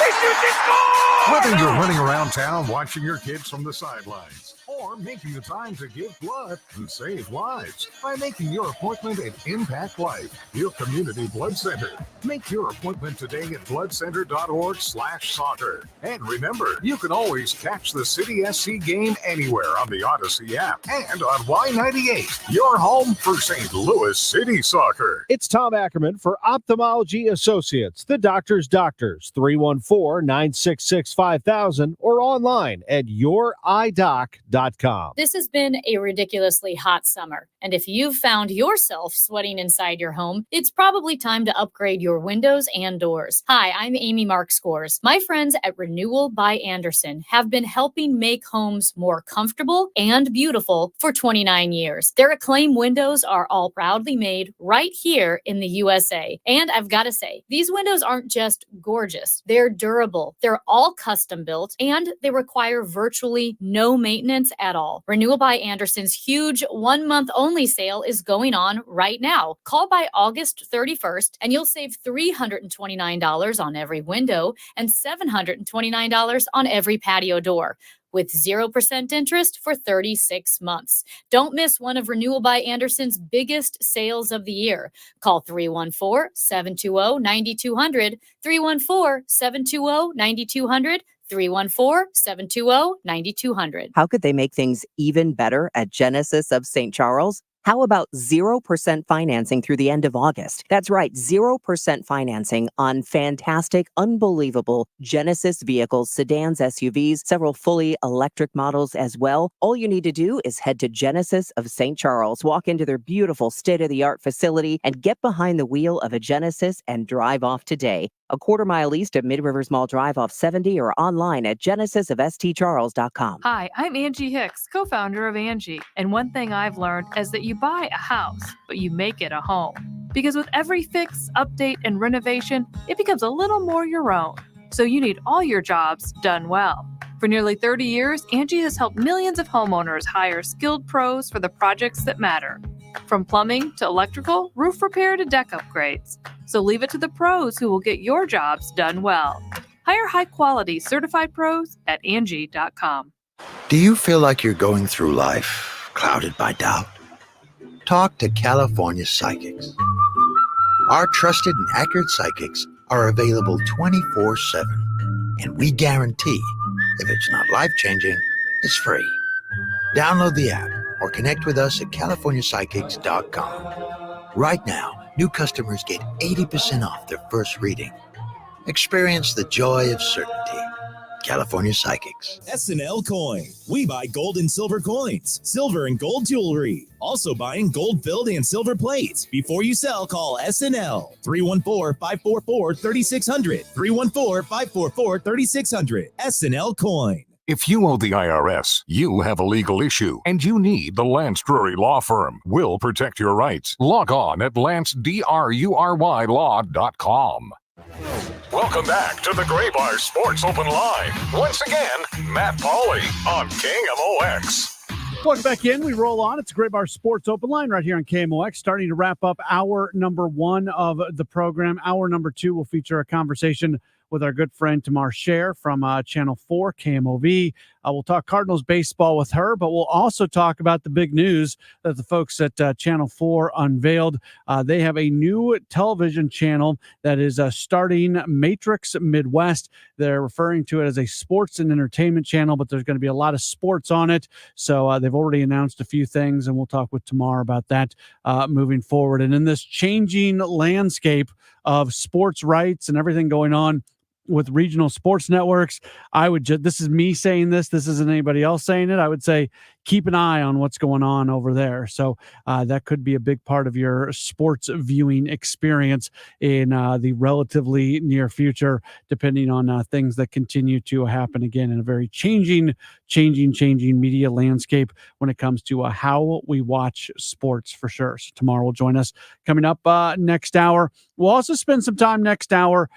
Whether you're running around town watching your kids from the sidelines or making the time to give blood and save lives by making your appointment at Impact Life, your community blood center. Make your appointment today at bloodcenter.org/soccer. And remember, you can always catch the City SC game anywhere on the Odyssey app and on Y98, your home for St. Louis City soccer. It's Tom Ackerman for Ophthalmology Associates, the doctor's doctors, 314-966-5000 or online at youridoc.com. This has been a ridiculously hot summer, and if you've found yourself sweating inside your home, it's probably time to upgrade your windows and doors. Hi, I'm Amy Mark Scores. My friends at Renewal by Andersen have been helping make homes more comfortable and beautiful for 29 years. Their Acclaim windows are all proudly made right here in the USA. And I've got to say, these windows aren't just gorgeous. They're durable. They're all custom built, and they require virtually no maintenance at all. Renewal by Andersen's huge 1-month only sale is going on right now. Call by August 31st and you'll save $329 on every window and $729 on every patio door, with 0% interest for 36 months. Don't miss one of Renewal by Andersen's biggest sales of the year. Call 314-720-9200, 314-720-9200, 314-720-9200. How could they make things even better at Genesis of St. Charles? How about 0% financing through the end of August? That's right, 0% financing on fantastic, unbelievable Genesis vehicles, sedans, SUVs, several fully electric models as well. All you need to do is head to Genesis of St. Charles, walk into their beautiful state-of-the-art facility, and get behind the wheel of a Genesis and drive off today. A quarter-mile east of Mid-Rivers Mall Drive off 70 or online at genesisofstcharles.com. Hi, I'm Angie Hicks, co-founder of Angie. And one thing I've learned is that you buy a house, but you make it a home. Because with every fix, update, and renovation, it becomes a little more your own. So you need all your jobs done well. For nearly 30 years, Angie has helped millions of homeowners hire skilled pros for the projects that matter. From plumbing to electrical, roof repair to deck upgrades. So leave it to the pros who will get your jobs done well. Hire high-quality certified pros at Angie.com. Do you feel like you're going through life clouded by doubt? Talk to California Psychics. Our trusted and accurate psychics are available 24/7. And we guarantee if it's not life-changing, it's free. Download the app or connect with us at CaliforniaPsychics.com. Right now, new customers get 80% off their first reading. Experience the joy of certainty. California Psychics. SNL Coin. We buy gold and silver coins, silver and gold jewelry. Also buying gold-filled and silver plates. Before you sell, call SNL. 314-544-3600. 314-544-3600. SNL Coin. If you owe the IRS, you have a legal issue, and you need the Lance Drury Law Firm. We'll protect your rights. Log on at lancedrurylaw.com. Welcome back to the Gray Bar Sports Open Line. Once again, Matt Pauley on KMOX. Welcome back in. We roll on. It's a Gray Bar Sports Open Line right here on KMOX, starting to wrap up hour number 1 of the program. Hour number 2 will feature a conversation with our good friend Tamar Scher from Channel 4, KMOV. We'll talk Cardinals baseball with her, but we'll also talk about the big news that the folks at Channel 4 unveiled. They have a new television channel that is starting, Matrix Midwest. They're referring to it as a sports and entertainment channel, but there's going to be a lot of sports on it. So they've already announced a few things, and we'll talk with Tamar about that moving forward. And in this changing landscape of sports rights and everything going on with regional sports networks, I would just, this is me saying this isn't anybody else saying it, I would say keep an eye on what's going on over there. So that could be a big part of your sports viewing experience in the relatively near future, depending on things that continue to happen again in a very changing media landscape when it comes to how we watch sports, for sure. So tomorrow will join us coming up next hour. We'll also spend some time next hour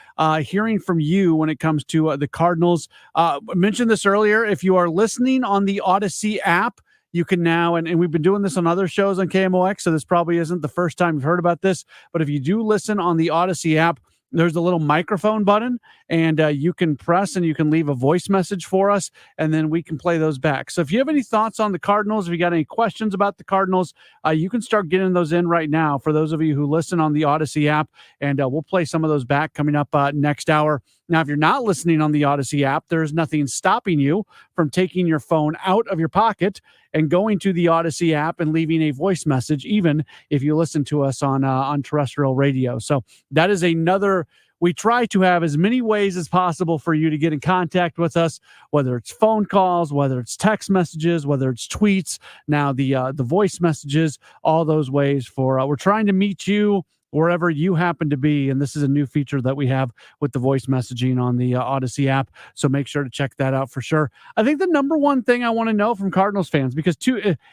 hearing from you when it comes to the Cardinals. I mentioned this earlier. If you are listening on the Odyssey app, you can now, and we've been doing this on other shows on KMOX, so this probably isn't the first time you've heard about this, but if you do listen on the Odyssey app, there's a little microphone button, and you can press and you can leave a voice message for us, and then we can play those back. So if you have any thoughts on the Cardinals, if you got any questions about the Cardinals, you can start getting those in right now for those of you who listen on the Odyssey app, and we'll play some of those back coming up next hour. Now, if you're not listening on the Odyssey app, there's nothing stopping you from taking your phone out of your pocket and going to the Odyssey app and leaving a voice message, even if you listen to us on terrestrial radio. So that is another. We try to have as many ways as possible for you to get in contact with us, whether it's phone calls, whether it's text messages, whether it's tweets, now the voice messages, all those ways for we're trying to meet you wherever you happen to be. And this is a new feature that we have with the voice messaging on the Odyssey app. So make sure to check that out for sure. I think the number one thing I want to know from Cardinals fans, because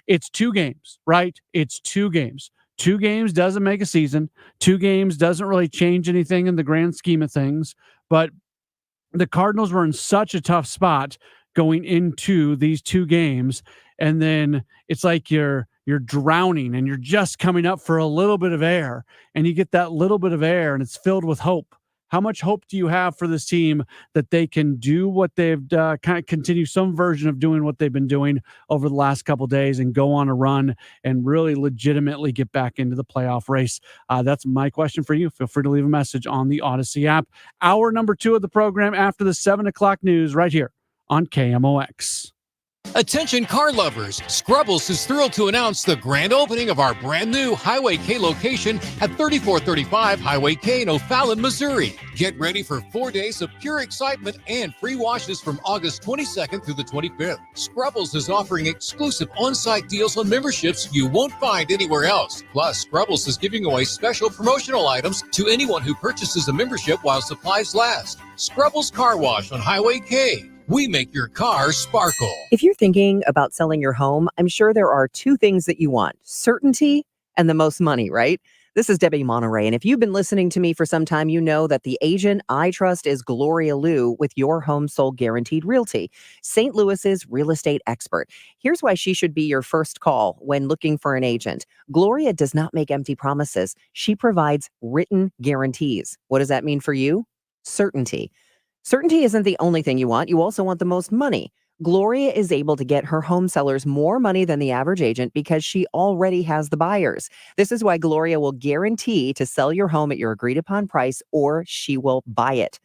it's 2 games, right? It's 2 games. 2 games doesn't make a season. 2 games doesn't really change anything in the grand scheme of things. But the Cardinals were in such a tough spot going into these 2 games. And then it's like you're drowning and you're just coming up for a little bit of air, and you get that little bit of air and it's filled with hope. How much hope do you have for this team that they can do what they've kind of continue some version of doing what they've been doing over the last couple of days and go on a run and really legitimately get back into the playoff race? That's my question for you. Feel free to leave a message on the Odyssey app. Hour number 2 of the program after the 7 o'clock news right here on KMOX. Attention car lovers, Scrubbles is thrilled to announce the grand opening of our brand new Highway K location at 3435 Highway K in O'Fallon, Missouri. Get ready for 4 days of pure excitement and free washes from August 22nd through the 25th. Scrubbles is offering exclusive on-site deals on memberships you won't find anywhere else. Plus, Scrubbles is giving away special promotional items to anyone who purchases a membership while supplies last. Scrubbles Car Wash on Highway K. We make your car sparkle. If you're thinking about selling your home, I'm sure there are 2 things that you want: certainty and the most money, right? This is Debbie Monterey, and if you've been listening to me for some time, you know that the agent I trust is Gloria Liu with Your Home Sold Guaranteed Realty, St. Louis's real estate expert. Here's why she should be your first call when looking for an agent. Gloria does not make empty promises. She provides written guarantees. What does that mean for you? Certainty. Certainty isn't the only thing you want. You also want the most money. Gloria is able to get her home sellers more money than the average agent because she already has the buyers. This is why Gloria will guarantee to sell your home at your agreed upon price, or she will buy it.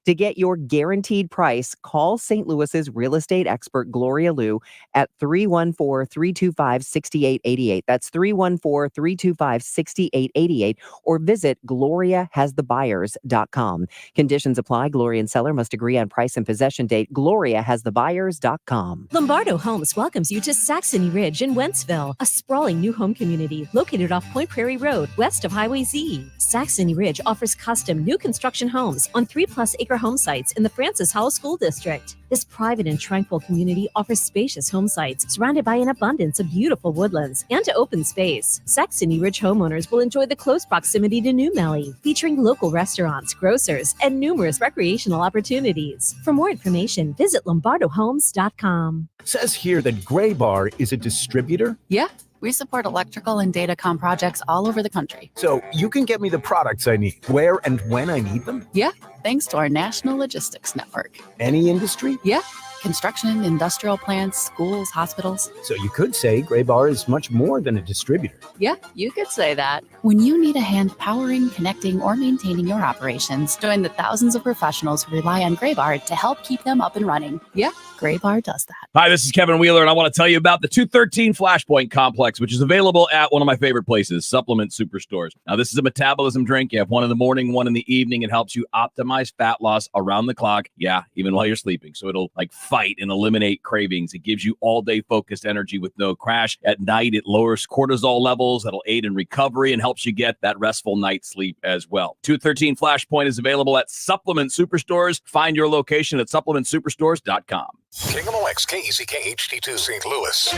To get your guaranteed price, call St. Louis's real estate expert Gloria Liu at 314-325-6888. That's 314-325-6888, or visit gloriahasthebuyers.com. Conditions apply. Gloria and seller must agree on price and possession date. gloriahasthebuyers.com. Lombardo Homes welcomes you to Saxony Ridge in Wentzville, a sprawling new home community located off Point Prairie Road, west of Highway Z. Saxony Ridge offers custom new construction homes on 3+ acre home sites in the Francis Howell School District. This private and tranquil community offers spacious home sites surrounded by an abundance of beautiful woodlands and open space. Saxony Ridge homeowners will enjoy the close proximity to New Melly, featuring local restaurants, grocers, and numerous recreational opportunities. For more information, visit lombardohomes.com. Says here that Gray Bar is a distributor. Yeah, we support electrical and datacom projects all over the country. So you can get me the products I need, where and when I need them? Yeah, thanks to our national logistics network. Any industry? Yeah, construction, industrial plants, schools, hospitals. So you could say Gray Bar is much more than a distributor. Yeah, you could say that. When you need a hand powering, connecting, or maintaining your operations, join the thousands of professionals who rely on Gray Bar to help keep them up and running. Yeah, Gray Bar does that. Hi, this is Kevin Wheeler, and I want to tell you about the 213 Flashpoint Complex, which is available at one of my favorite places, Supplement Superstores. Now, this is a metabolism drink. You have one in the morning, one in the evening. It helps you optimize fat loss around the clock. Yeah, even while you're sleeping. So it'll fight and eliminate cravings. It gives you all-day focused energy with no crash. At night, it lowers cortisol levels. That'll aid in recovery and helps you get that restful night's sleep as well. 213 Flashpoint is available at Supplement Superstores. Find your location at supplementsuperstores.com. KMOX KEZK HD2 St. Louis.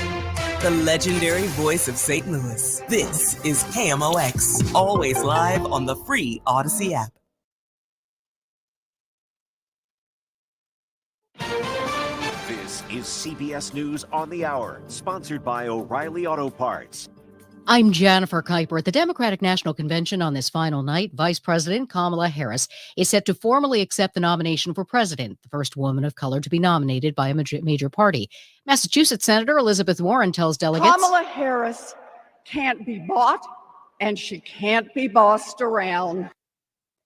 The legendary voice of St. Louis. This is KMOX, always live on the free Odyssey app. This is CBS News on the Hour, sponsored by O'Reilly Auto Parts. I'm Jennifer Kuiper. At the Democratic National Convention on this final night, Vice President Kamala Harris is set to formally accept the nomination for president, the first woman of color to be nominated by a major party. Massachusetts Senator Elizabeth Warren tells delegates, Kamala Harris can't be bought, and she can't be bossed around.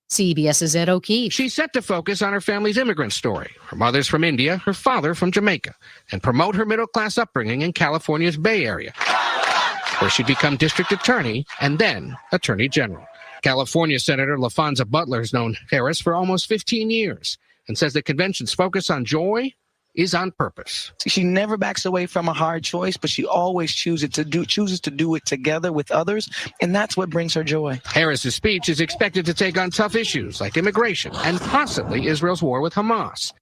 CBS's Ed O'Keefe. She's set to focus on her family's immigrant story. Her mother's from India, her father from Jamaica, and promote her middle-class upbringing in California's Bay Area, where she'd become district attorney and then attorney general. California Senator LaFonza Butler has known Harris for almost 15 years and says the convention's focus on joy is on purpose. She never backs away from a hard choice, but she always chooses to do it together with others, and that's what brings her joy. Harris's speech is expected to take on tough issues like immigration and possibly Israel's war with Hamas.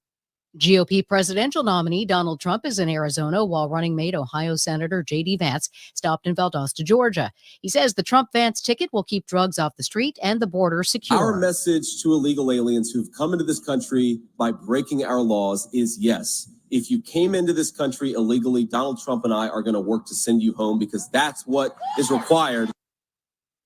GOP presidential nominee Donald Trump is in Arizona, while running mate Ohio Senator J.D. Vance stopped in Valdosta, Georgia. He says the Trump-Vance ticket will keep drugs off the street and the border secure. Our message to illegal aliens who've come into this country by breaking our laws is yes. If you came into this country illegally, Donald Trump and I are going to work to send you home because that's what is required.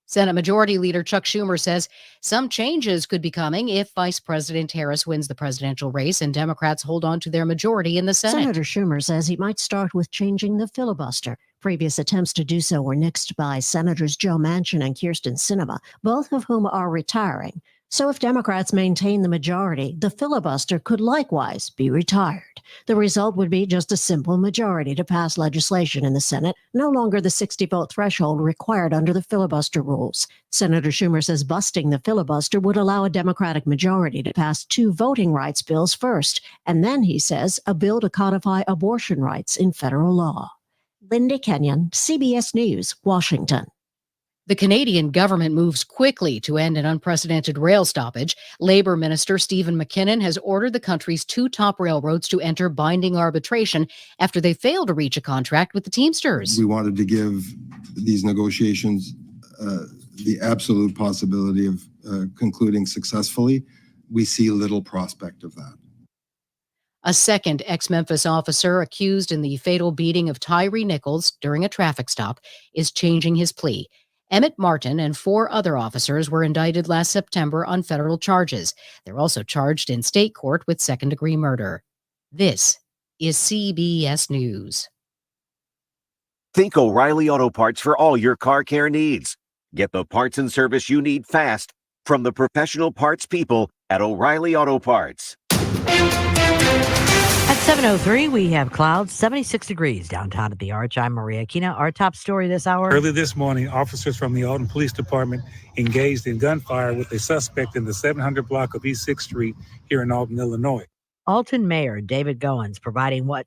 Senate Majority Leader Chuck Schumer says some changes could be coming if Vice President Harris wins the presidential race and Democrats hold on to their majority in the Senate. Senator Schumer says he might start with changing the filibuster. Previous attempts to do so were nixed by Senators Joe Manchin and Kyrsten Sinema, both of whom are retiring. So if Democrats maintain the majority, the filibuster could likewise be retired. The result would be just a simple majority to pass legislation in the Senate, no longer the 60-vote threshold required under the filibuster rules. Senator Schumer says busting the filibuster would allow a Democratic majority to pass 2 voting rights bills first, and then, he says, a bill to codify abortion rights in federal law. Linda Kenyon, CBS News, Washington. The Canadian government moves quickly to end an unprecedented rail stoppage. Labour Minister Stephen McKinnon has ordered the country's 2 top railroads to enter binding arbitration after they failed to reach a contract with the Teamsters. We wanted to give these negotiations the absolute possibility of concluding successfully. We see little prospect of that. A second ex-Memphis officer accused in the fatal beating of Tyree Nichols during a traffic stop is changing his plea. Emmett Martin and 4 other officers were indicted last September on federal charges. They're also charged in state court with second-degree murder. This is CBS News. Think O'Reilly Auto Parts for all your car care needs. Get the parts and service you need fast from the professional parts people at O'Reilly Auto Parts. At 7:03, we have clouds, 76 degrees downtown at the Arch. I'm Maria Kina. Our top story this hour. Early this morning, officers from the Alton Police Department engaged in gunfire with a suspect in the 700 block of East 6th Street here in Alton, Illinois. Alton Mayor David Goins providing what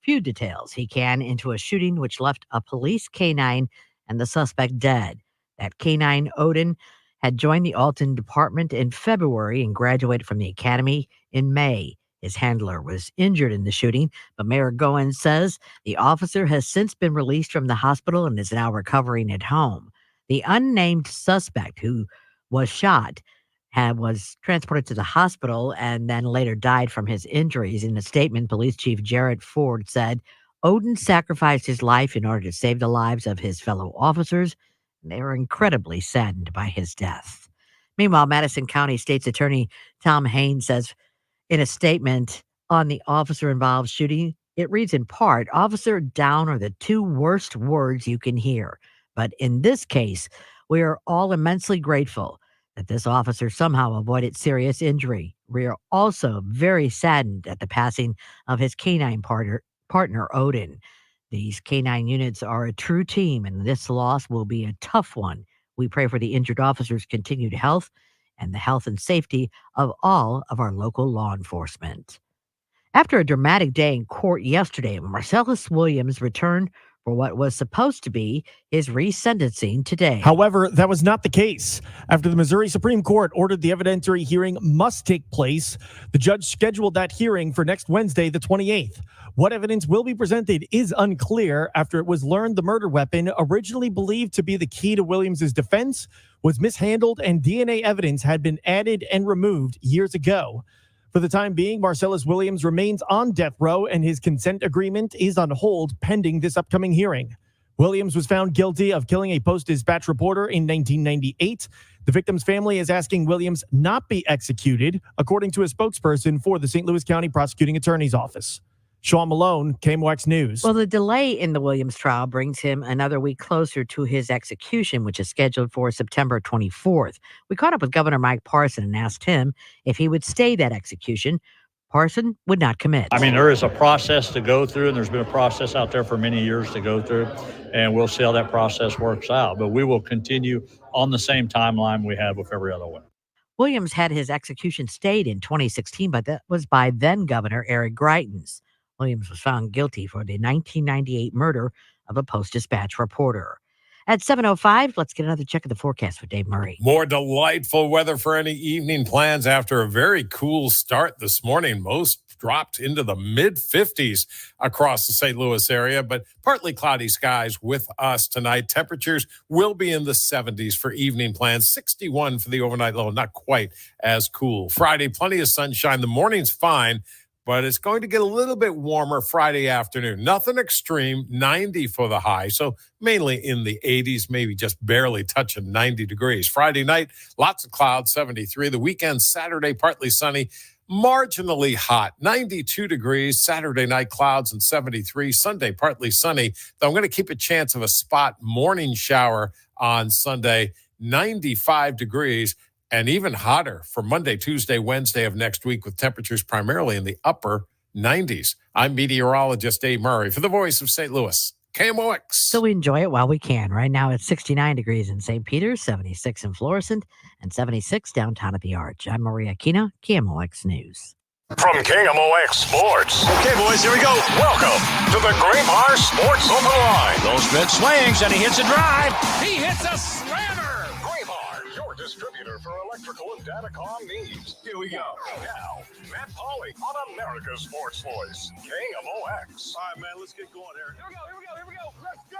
few details he can into a shooting which left a police canine and the suspect dead. That canine, Odin, had joined the Alton Department in February and graduated from the academy in May. His handler was injured in the shooting, but Mayor Goins says the officer has since been released from the hospital and is now recovering at home. The unnamed suspect who was shot was transported to the hospital and then later died from his injuries. In a statement, Police Chief Jared Ford said, Odin sacrificed his life in order to save the lives of his fellow officers, and they were incredibly saddened by his death. Meanwhile, Madison County State's Attorney Tom Haynes says in a statement on the officer-involved shooting, it reads in part, officer down are the two worst words you can hear. But in this case, we are all immensely grateful that this officer somehow avoided serious injury. We are also very saddened at the passing of his canine partner, Odin. These canine units are a true team, and this loss will be a tough one. We pray for the injured officer's continued health and the health and safety of all of our local law enforcement. After a dramatic day in court yesterday, Marcellus Williams returned for what was supposed to be his resentencing today. However, that was not the case. After the Missouri Supreme Court ordered the evidentiary hearing must take place, the judge scheduled that hearing for next Wednesday, the 28th. What evidence will be presented is unclear after it was learned the murder weapon, originally believed to be the key to Williams' defense, was mishandled and DNA evidence had been added and removed years ago. For the time being, Marcellus Williams remains on death row and his consent agreement is on hold pending this upcoming hearing. Williams was found guilty of killing a Post-Dispatch reporter in 1998. The victim's family is asking Williams not be executed, according to a spokesperson for the St. Louis County Prosecuting Attorney's Office. Sean Malone, KMOX News. Well, the delay in the Williams trial brings him another week closer to his execution, which is scheduled for September 24th. We caught up with Governor Mike Parson and asked him if he would stay that execution. Parson would not commit. I mean, there is a process to go through, and there's been a process out there for many years to go through, and we'll see how that process works out. But we will continue on the same timeline we have with every other one. Williams had his execution stayed in 2016, but that was by then Governor Eric Greitens. Williams was found guilty for the 1998 murder of a Post-Dispatch reporter. At 7:05, let's get another check of the forecast with Dave Murray. More delightful weather for any evening plans after a very cool start this morning. Most dropped into the mid-50s across the St. Louis area, but partly cloudy skies with us tonight. Temperatures will be in the 70s for evening plans. 61 for the overnight low, not quite as cool. Friday, plenty of sunshine. The morning's fine, but it's going to get a little bit warmer Friday afternoon. Nothing extreme, 90 for the high. So mainly in the 80s, maybe just barely touching 90 degrees. Friday night, lots of clouds, 73. The weekend, Saturday, partly sunny, marginally hot, 92 degrees. Saturday night, clouds and 73. Sunday, partly sunny. Though I'm going to keep a chance of a spot morning shower on Sunday, 95 degrees. And even hotter for Monday, Tuesday, Wednesday of next week with temperatures primarily in the upper 90s. I'm meteorologist Dave Murray for the Voice of St. Louis, KMOX. So we enjoy it while we can. Right now it's 69 degrees in St. Peter, 76 in Florissant, and 76 downtown at the Arch. I'm Maria Kina, KMOX News. From KMOX Sports. Okay, boys, here we go. Welcome to the Graybar Sports Open Line. Goldschmidt swings and he hits a drive. He hits a slammer. Distributor for electrical and datacom needs. Here we go. Now, Matt Pauley on America's Sports Voice, KMOX. All right, man, let's get going here. Here we go. Let's go.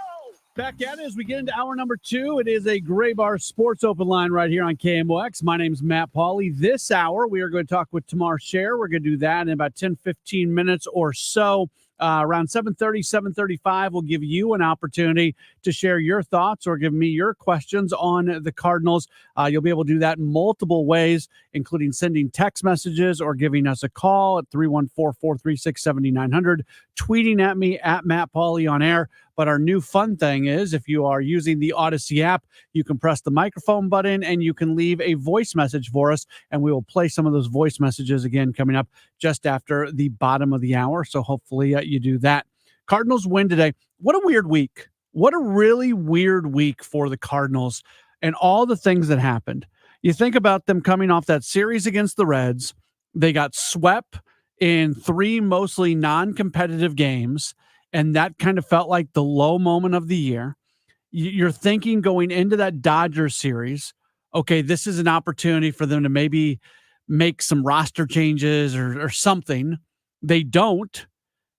Back at it as we get into hour number 2. It is a Graybar Sports Open Line right here on KMOX. My name's Matt Pauley. This hour, we are going to talk with Tamar Scher. We're going to do that in about 10-15 minutes or so. Around 7:30, 7:35, we'll give you an opportunity to share your thoughts or give me your questions on the Cardinals. You'll be able to do that in multiple ways, including sending text messages or giving us a call at 314-436-7900, tweeting at me at Matt Pauley on air. But our new fun thing is if you are using the Odyssey app, you can press the microphone button and you can leave a voice message for us. And we will play some of those voice messages again coming up just after the bottom of the hour. So hopefully you do that. Cardinals win today. What a weird week. What a really weird week for the Cardinals and all the things that happened. You think about them coming off that series against the Reds. They got swept in 3 mostly non-competitive games, and that kind of felt like the low moment of the year. You're thinking going into that Dodgers series, okay, this is an opportunity for them to maybe make some roster changes or something. They don't.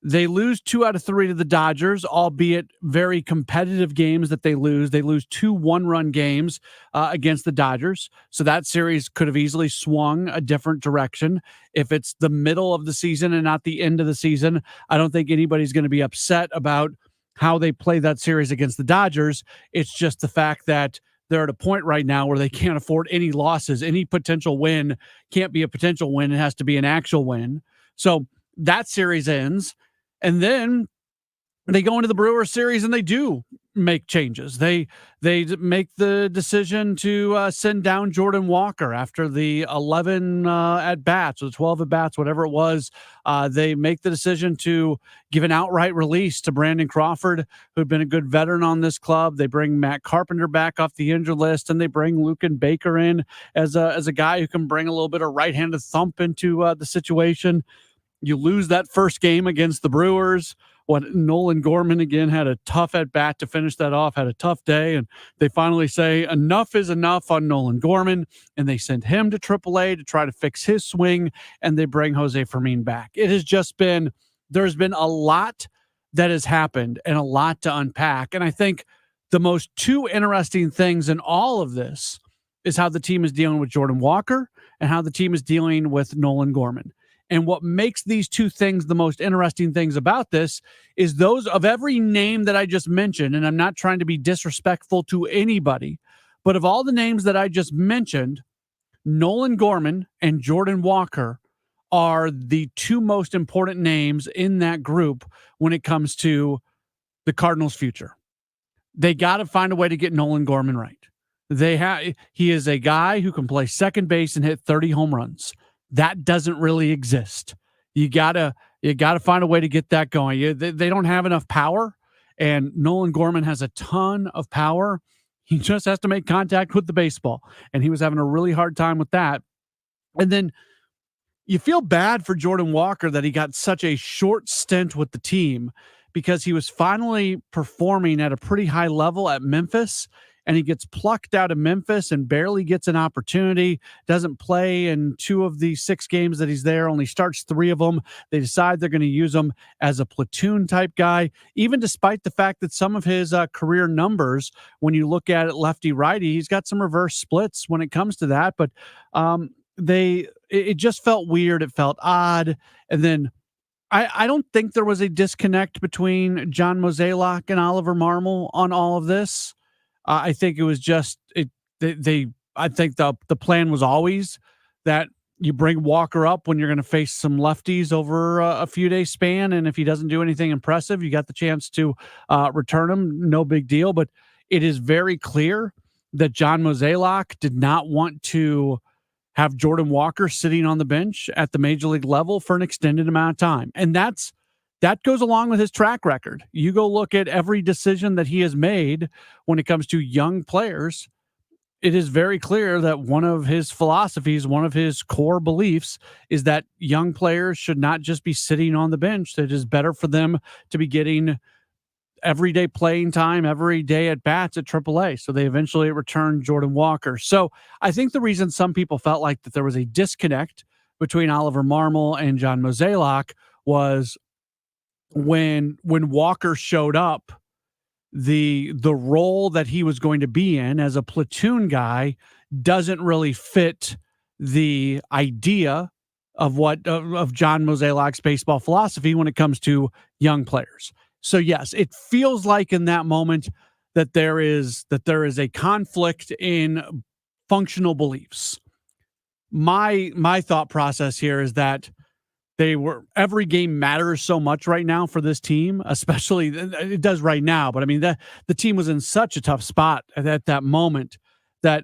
They lose 2 out of 3 to the Dodgers, albeit very competitive games that they lose. They lose 2 one-run games against the Dodgers. So that series could have easily swung a different direction. If it's the middle of the season and not the end of the season, I don't think anybody's going to be upset about how they play that series against the Dodgers. It's just the fact that they're at a point right now where they can't afford any losses. Any potential win can't be a potential win. It has to be an actual win. So that series ends. And then they go into the Brewers series and they do make changes. They make the decision to send down Jordan Walker after the 11 at-bats or the 12 at-bats, whatever it was. They make the decision to give an outright release to Brandon Crawford, who had been a good veteran on this club. They bring Matt Carpenter back off the injured list, and they bring Lucan Baker in as a guy who can bring a little bit of right-handed thump into the situation. You lose that first game against the Brewers. Nolan Gorman, again, had a tough at-bat to finish that off, had a tough day, and they finally say enough is enough on Nolan Gorman, and they send him to AAA to try to fix his swing, and they bring Jose Fermin back. It has just been, there's been a lot that has happened and a lot to unpack, and I think the most 2 interesting things in all of this is how the team is dealing with Jordan Walker and how the team is dealing with Nolan Gorman. And what makes these 2 things the most interesting things about this is those of every name that I just mentioned, and I'm not trying to be disrespectful to anybody, but of all the names that I just mentioned, Nolan Gorman and Jordan Walker are the 2 most important names in that group when it comes to the Cardinals' future. They got to find a way to get Nolan Gorman right. He is a guy who can play second base and hit 30 home runs. That doesn't really exist. You gotta find a way to get that going. They don't have enough power, and Nolan Gorman has a ton of power. He just has to make contact with the baseball, and he was having a really hard time with that. And then you feel bad for Jordan Walker that he got such a short stint with the team because he was finally performing at a pretty high level at Memphis, and he gets plucked out of Memphis and barely gets an opportunity, doesn't play in 2 of the 6 games that he's there, only starts 3 of them. They decide they're going to use him as a platoon type guy, even despite the fact that some of his career numbers, when you look at it lefty-righty, he's got some reverse splits when it comes to that. But it just felt weird. It felt odd. And then I don't think there was a disconnect between John Mozeliak and Oliver Marmol on all of this. I think it was just I think the plan was always that you bring Walker up when you're going to face some lefties over a few days span, and if he doesn't do anything impressive, you got the chance to return him. No big deal. But it is very clear that John Mozeliak did not want to have Jordan Walker sitting on the bench at the major league level for an extended amount of time, and that goes along with his track record. You go look at every decision that he has made when it comes to young players. It is very clear that one of his philosophies, one of his core beliefs is that young players should not just be sitting on the bench. It is better for them to be getting everyday playing time, every day at bats at AAA. So they eventually returned Jordan Walker. So I think the reason some people felt like that there was a disconnect between Oliver Marmol and John Mozeliak was when Walker showed up, the role that he was going to be in as a platoon guy doesn't really fit the idea of John Mozeliak's baseball philosophy when it comes to young players. So yes, it feels like in that moment that there is a conflict in functional beliefs. My thought process here is that every game matters so much right now for this team, especially it does right now. But I mean, the team was in such a tough spot at that moment that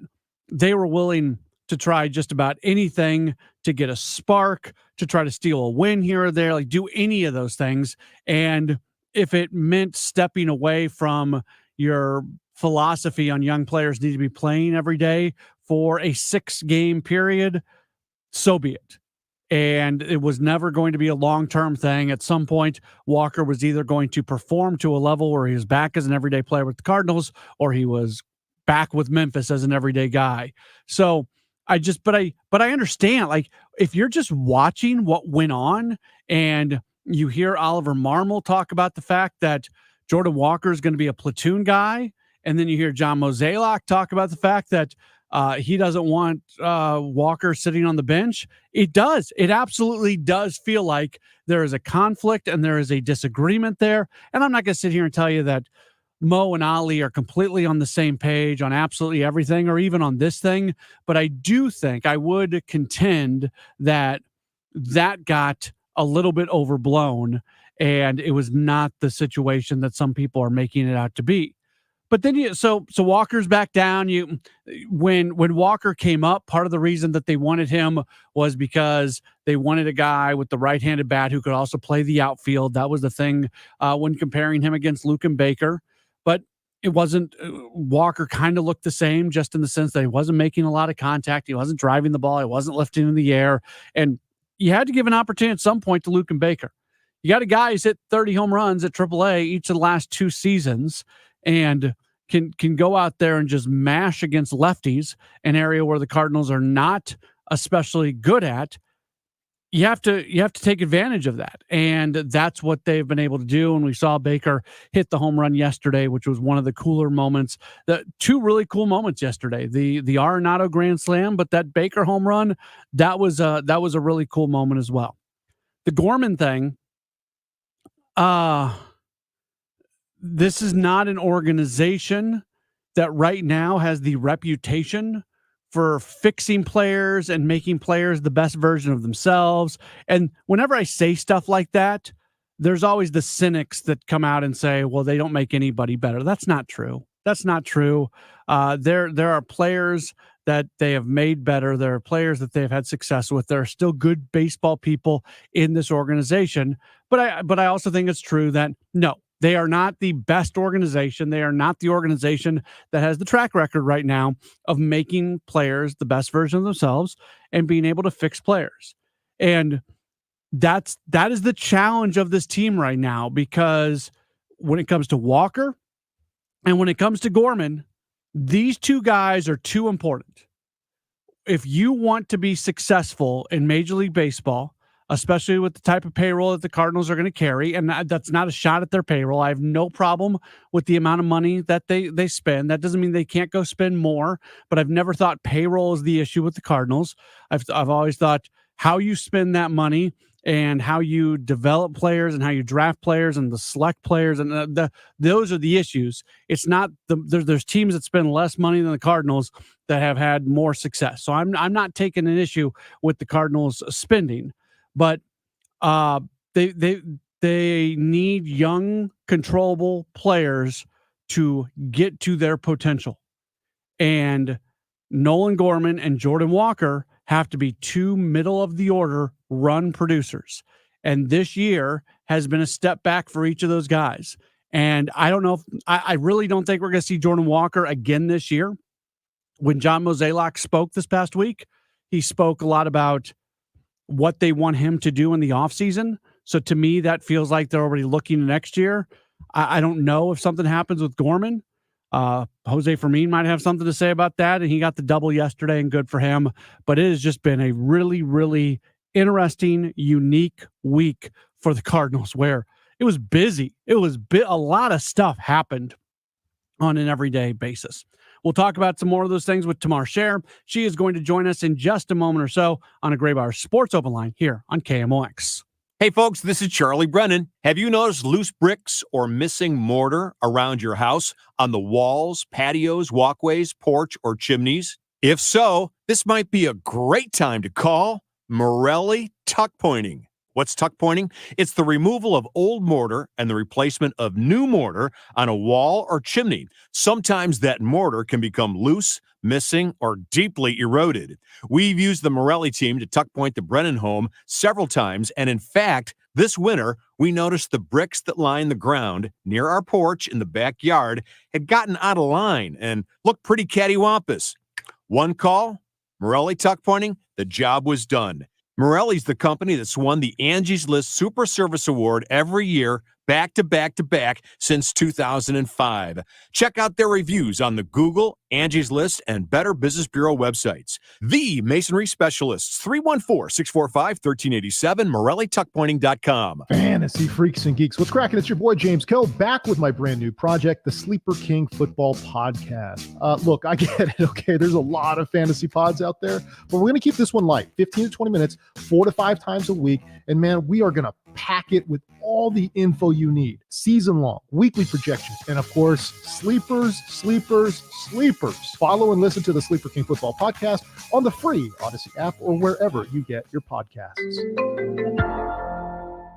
they were willing to try just about anything to get a spark, to try to steal a win here or there, like do any of those things. And if it meant stepping away from your philosophy on young players need to be playing every day for a 6-game period, so be it. And it was never going to be a long-term thing. At some point, Walker was either going to perform to a level where he was back as an everyday player with the Cardinals, or he was back with Memphis as an everyday guy. So but I understand, like, if you're just watching what went on and you hear Oliver Marmol talk about the fact that Jordan Walker is going to be a platoon guy, and then you hear John Mozeliak talk about the fact that he doesn't want Walker sitting on the bench. It absolutely does feel like there is a conflict and there is a disagreement there. And I'm not going to sit here and tell you that Mo and Ali are completely on the same page on absolutely everything, or even on this thing. But I do think I would contend that got a little bit overblown, and it was not the situation that some people are making it out to be. But then so Walker's back down. When Walker came up, part of the reason that they wanted him was because they wanted a guy with the right-handed bat who could also play the outfield. That was the thing when comparing him against Luke and Baker. But it wasn't. Walker kind of looked the same, just in the sense that he wasn't making a lot of contact. He wasn't driving the ball. He wasn't lifting in the air. And you had to give an opportunity at some point to Luke and Baker. You got a guy who's hit 30 home runs at AAA each of the last 2 seasons, and can go out there and just mash against lefties, an area where the Cardinals are not especially good at. You have to take advantage of that, and that's what they've been able to do. And we saw Baker hit the home run yesterday, which was one of the cooler moments. The 2 really cool moments yesterday: the Arenado grand slam, but that Baker home run, that was a really cool moment as well. The Gorman thing. This is not an organization that right now has the reputation for fixing players and making players the best version of themselves. And whenever I say stuff like that, there's always the cynics that come out and say, well, they don't make anybody better. That's not true. There are players that they have made better. There are players that they've had success with. There are still good baseball people in this organization. But I also think it's true that no, they are not the best organization. They are not the organization that has the track record right now of making players the best version of themselves and being able to fix players. And that is the challenge of this team right now, because when it comes to Walker and when it comes to Gorman, these 2 guys are too important. If you want to be successful in Major League Baseball, especially with the type of payroll that the Cardinals are going to carry, and that's not a shot at their payroll. I have no problem with the amount of money that they spend. That doesn't mean they can't go spend more, but I've never thought payroll is the issue with the Cardinals. I've always thought how you spend that money and how you develop players and how you draft players and the select players, and those are the issues. It's not there's teams that spend less money than the Cardinals that have had more success. So I'm not taking an issue with the Cardinals spending. But they need young, controllable players to get to their potential. And Nolan Gorman and Jordan Walker have to be 2 middle-of-the-order run producers. And this year has been a step back for each of those guys. And I don't know if I really don't think we're going to see Jordan Walker again this year. When John Mozeliak spoke this past week, he spoke a lot about what they want him to do in the offseason. So to me, that feels like they're already looking next year. I don't know if something happens with Gorman. Jose Fermin might have something to say about that, and he got the double yesterday, and good for him. But it has just been a really, really interesting, unique week for the Cardinals, where it was busy. A lot of stuff happened on an everyday basis. We'll talk about some more of those things with Tamar Scher. She is going to join us in just a moment or so on a Graybar Sports Open Line here on KMOX. Hey folks, this is Charlie Brennan. Have you noticed loose bricks or missing mortar around your house on the walls, patios, walkways, porch, or chimneys? If so, this might be a great time to call Morelli Tuck Pointing. What's tuck pointing? It's the removal of old mortar and the replacement of new mortar on a wall or chimney. Sometimes that mortar can become loose, missing, or deeply eroded. We've used the Morelli team to tuck point the Brennan home several times, and in fact, this winter, we noticed the bricks that line the ground near our porch in the backyard had gotten out of line and looked pretty cattywampus. One call, Morelli tuck pointing, the job was done. Morelli's the company that's won the Angie's List Super Service Award every year, back to back to back since 2005. Check out their reviews on the Google, Angie's List, and Better Business Bureau websites. The Masonry Specialists, 314-645-1387, MorelliTuckPointing.com. Fantasy freaks and geeks. What's cracking? It's your boy James Kell back with my brand new project, the Sleeper King Football Podcast. Look, I get it. Okay, there's a lot of fantasy pods out there, but we're going to keep this one light, 15 to 20 minutes, 4 to 5 times a week. And man, we are going to pack it with all the info you need, season long, weekly projections, and of course, sleepers. Follow and listen to the Sleeper King Football Podcast on the free Odyssey app or wherever you get your podcasts.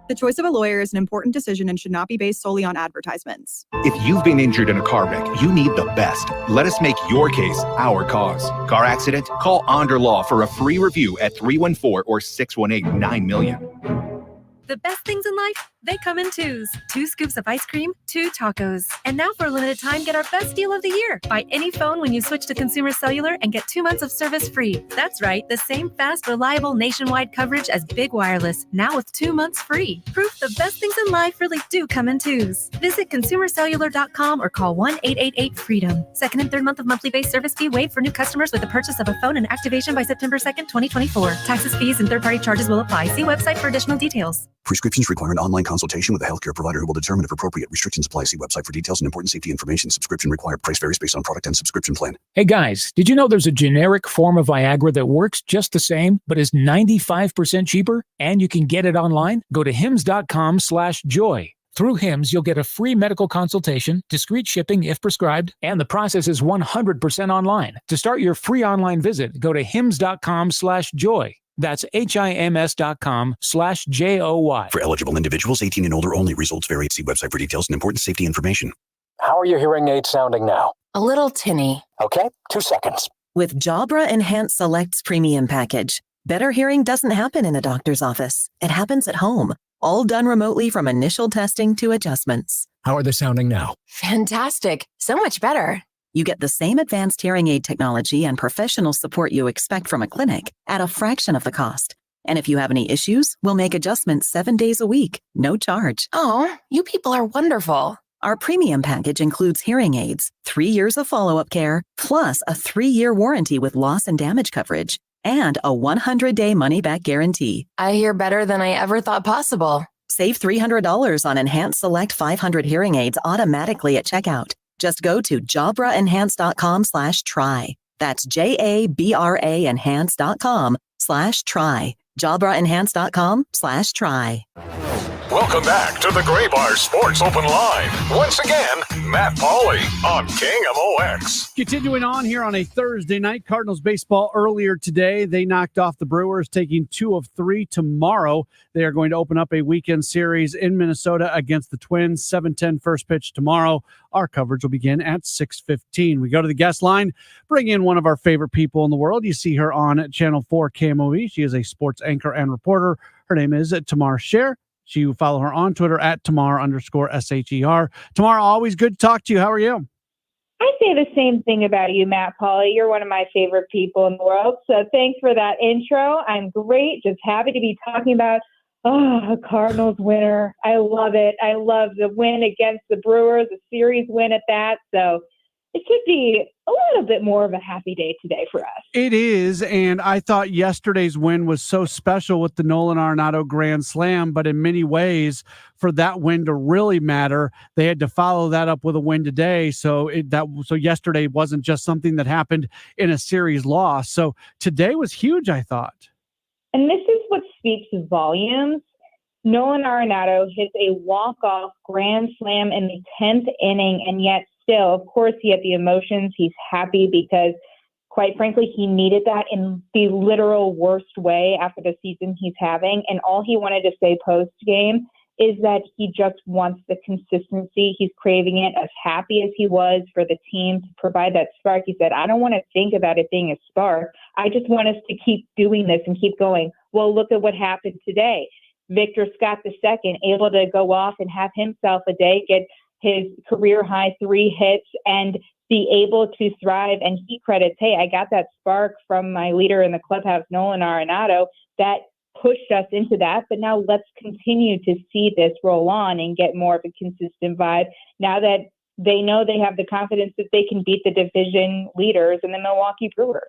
The choice of a lawyer is an important decision and should not be based solely on advertisements. If you've been injured in a car wreck, you need the best. Let us make your case our cause. Car accident? Call Onder Law for a free review at 314 or 618-900,000. The best things in life, they come in twos. 2 scoops of ice cream, 2 tacos. And now for a limited time, get our best deal of the year. Buy any phone when you switch to Consumer Cellular and get 2 months of service free. That's right, the same fast, reliable nationwide coverage as Big Wireless, now with 2 months free. Proof the best things in life really do come in twos. Visit consumercellular.com or call 1-888-FREEDOM. Second and third month of monthly base service fee waived for new customers with the purchase of a phone and activation by September 2nd, 2024. Taxes, fees, and third-party charges will apply. See website for additional details. Prescriptions require an online consultation with a healthcare provider who will determine if appropriate. Restrictions apply. See website for details and important safety information. Subscription required. Price varies based on product and subscription plan. Hey guys, did you know there's a generic form of Viagra that works just the same, but is 95% cheaper? And you can get it online? Go to hims.com/joy. Through Hims, you'll get a free medical consultation, discreet shipping if prescribed, and the process is 100% online. To start your free online visit, go to hims.com/joy. That's HIMS.com/JOY. For eligible individuals, 18 and older only. Results vary. See website for details and important safety information. How are your hearing aids sounding now? A little tinny. Okay, 2 seconds. With Jabra Enhanced Select's premium package, better hearing doesn't happen in a doctor's office. It happens at home, all done remotely from initial testing to adjustments. How are they sounding now? Fantastic. So much better. You get the same advanced hearing aid technology and professional support you expect from a clinic at a fraction of the cost. And if you have any issues, we'll make adjustments 7 days a week, no charge. Oh, you people are wonderful. Our premium package includes hearing aids, 3 years of follow-up care, plus a 3-year warranty with loss and damage coverage, and a 100-day money-back guarantee. I hear better than I ever thought possible. Save $300 on Enhanced Select 500 hearing aids automatically at checkout. Just go to jabraenhance.com/try. That's JABRA enhance.com/try. jabraenhance.com/try. Welcome back to the Gray Bar Sports Open Line. Once again, Matt Pauley on KMOX. Continuing on here on a Thursday night, Cardinals baseball earlier today. They knocked off the Brewers, taking 2 of 3 tomorrow. They are going to open up a weekend series in Minnesota against the Twins. 7:10 first pitch tomorrow. Our coverage will begin at 6:15. We go to the guest line, bring in one of our favorite people in the world. You see her on Channel 4 KMOE. She is a sports anchor and reporter. Her name is Tamar Scher. You follow her on Twitter at Tamar_SHER. Tamar, always good to talk to you. How are you? I say the same thing about you, Matt Pauley. You're one of my favorite people in the world. So thanks for that intro. I'm great. Just happy to be talking about a Cardinals winner. I love it. I love the win against the Brewers, a series win at that. So it should be a little bit more of a happy day today for us. It is, and I thought yesterday's win was so special with the Nolan Arenado Grand Slam, but in many ways, for that win to really matter, they had to follow that up with a win today. So yesterday wasn't just something that happened in a series loss. So today was huge, I thought. And this is what speaks volumes. Nolan Arenado hits a walk-off grand slam in the 10th inning, and yet still, of course, he had the emotions. He's happy because quite frankly, he needed that in the literal worst way after the season he's having. And all he wanted to say post-game is that he just wants the consistency. He's craving it. As happy as he was for the team to provide that spark, he said, I don't want to think about it being a spark. I just want us to keep doing this and keep going. Well, look at what happened today. Victor Scott II able to go off and have himself a day, get his career high 3 hits, and be able to thrive. And he credits, hey, I got that spark from my leader in the clubhouse, Nolan Arenado, that pushed us into that. But now let's continue to see this roll on and get more of a consistent vibe now that they know they have the confidence that they can beat the division leaders in the Milwaukee Brewers.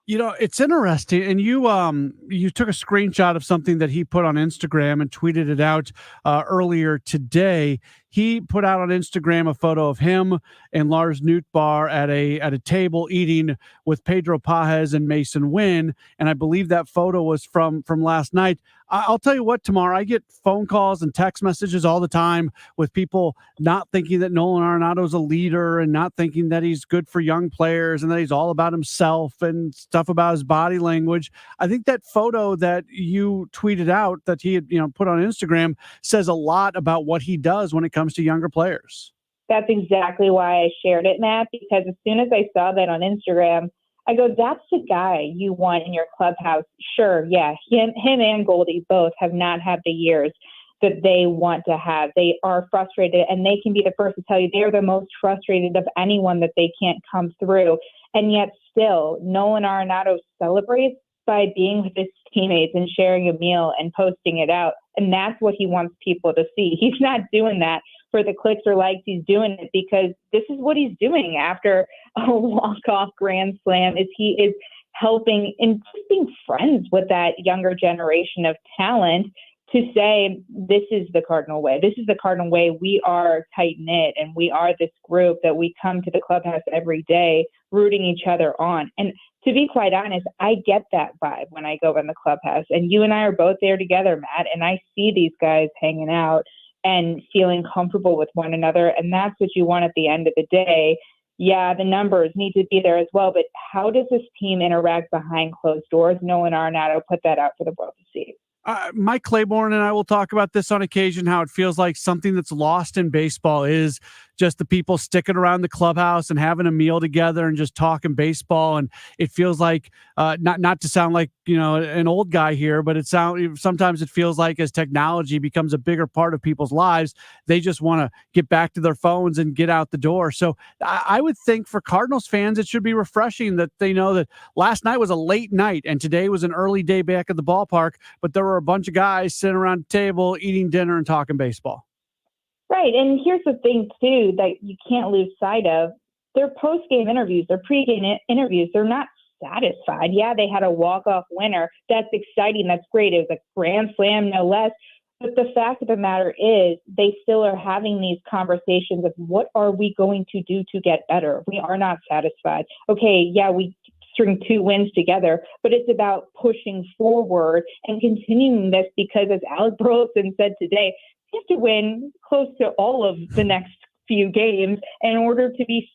You know, it's interesting, and you took a screenshot of something that he put on Instagram and tweeted it out earlier today. He put out on Instagram a photo of him and Lars Nootbaar at a table eating with Pedro Pages and Mason Wynn, and I believe that photo was from last night. I'll tell you what, Tamar, I get phone calls and text messages all the time with people not thinking that Nolan Arenado is a leader and not thinking that he's good for young players and that he's all about himself and stuff about his body language. I think that photo that you tweeted out that he had, put on Instagram says a lot about what he does when it comes to younger players. That's exactly why I shared it, Matt, because as soon as I saw that on Instagram, I go, that's the guy you want in your clubhouse. Sure, yeah, him and Goldie both have not had the years that they want to have. They are frustrated, and they can be the first to tell you they're the most frustrated of anyone that they can't come through. And yet still, Nolan Arenado celebrates by being with his teammates and sharing a meal and posting it out. And that's what he wants people to see. He's not doing that for the clicks or likes. He's doing it because this is what he's doing after a walk-off grand slam, is he is helping and just being friends with that younger generation of talent to say, this is the Cardinal way. This is the Cardinal way. We are tight-knit, and we are this group that we come to the clubhouse every day rooting each other on. And to be quite honest, I get that vibe when I go in the clubhouse. And you and I are both there together, Matt, and I see these guys hanging out and feeling comfortable with one another. And that's what you want at the end of the day. Yeah, the numbers need to be there as well. But how does this team interact behind closed doors? Nolan Arenado put that out for the world to see. Mike Claiborne and I will talk about this on occasion, how it feels like something that's lost in baseball is just the people sticking around the clubhouse and having a meal together and just talking baseball. And it feels like, not to sound like, an old guy here, but sometimes it feels like as technology becomes a bigger part of people's lives, they just want to get back to their phones and get out the door. So I would think for Cardinals fans, it should be refreshing that they know that last night was a late night and today was an early day back at the ballpark, but there were a bunch of guys sitting around the table eating dinner and talking baseball. Right. And here's the thing, too, that you can't lose sight of. Their post-game interviews, their pre-game interviews, they're not satisfied. Yeah, they had a walk-off winner. That's exciting. That's great. It was a grand slam, no less. But the fact of the matter is they still are having these conversations of what are we going to do to get better? We are not satisfied. Okay, yeah, we string 2 wins together, but it's about pushing forward and continuing this because, as Alec Burleson said today, you have to win close to all of the next few games in order to be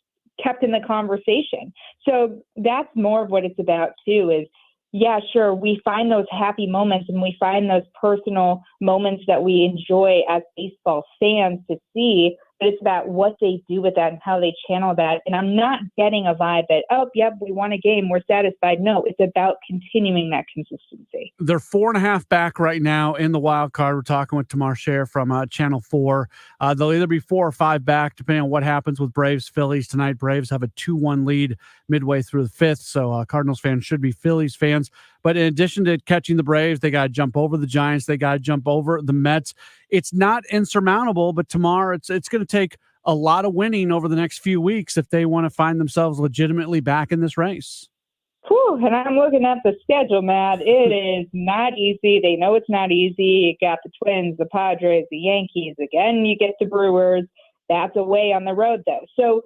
kept in the conversation. So that's more of what it's about too, is yeah, sure, we find those happy moments and we find those personal moments that we enjoy as baseball fans to see, but it's about what they do with that and how they channel that. And I'm not getting a vibe that, oh, yep, we won a game, we're satisfied. No, it's about continuing that consistency. They're 4.5 back right now in the wild card. We're talking with Tamar Scher from Channel 4. They'll either be 4 or 5 back, depending on what happens with Braves Phillies tonight. Braves have a 2-1 lead midway through the 5th, so Cardinals fans should be Phillies fans. But in addition to catching the Braves, they got to jump over the Giants. They got to jump over the Mets. It's not insurmountable, but tomorrow it's going to take a lot of winning over the next few weeks if they want to find themselves legitimately back in this race. Whew, and I'm looking at the schedule, Matt. It is not easy. They know it's not easy. You got the Twins, the Padres, the Yankees. Again, you get the Brewers. That's away on the road, though. So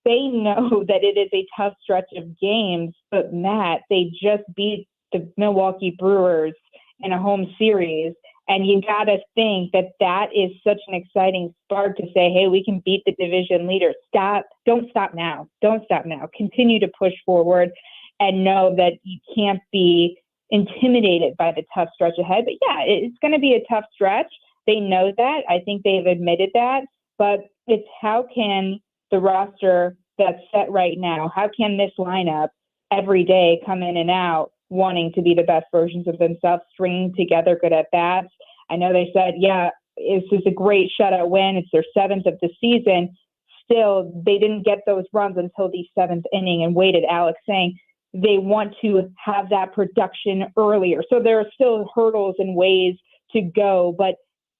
they know that it is a tough stretch of games, but Matt, they just beat the Milwaukee Brewers in a home series. And you got to think that that is such an exciting spark to say, hey, we can beat the division leader. Stop. Don't stop now. Don't stop now. Continue to push forward. and know that you can't be intimidated by the tough stretch ahead. But yeah, it's going to be a tough stretch. They know that. I think they've admitted that. But it's how can the roster that's set right now, how can this lineup every day come in and out wanting to be the best versions of themselves, stringing together good at-bats? I know they said, yeah, this is a great shutout win. It's their 7th of the season. Still, they didn't get those runs until the 7th inning and waited, Alex saying they want to have that production earlier. So there are still hurdles and ways to go, but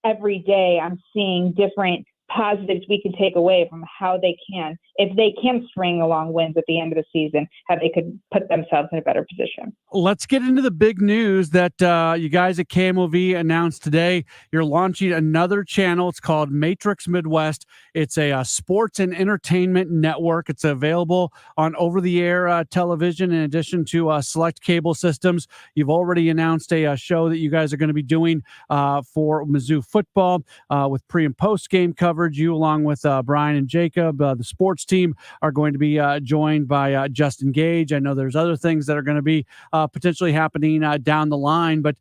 every day I'm seeing different positives we can take away from how they can, if they can string along wins at the end of the season, how they could put themselves in a better position. Let's get into the big news that you guys at KMOV announced today. You're launching another channel. It's called Matrix Midwest. It's a sports and entertainment network. It's available on over-the-air television in addition to select cable systems. You've already announced a show that you guys are going to be doing for Mizzou football with pre- and post-game coverage. You, along with Brian and Jacob, the sports team, are going to be joined by Justin Gage. I know there's other things that are going to be potentially happening down the line, but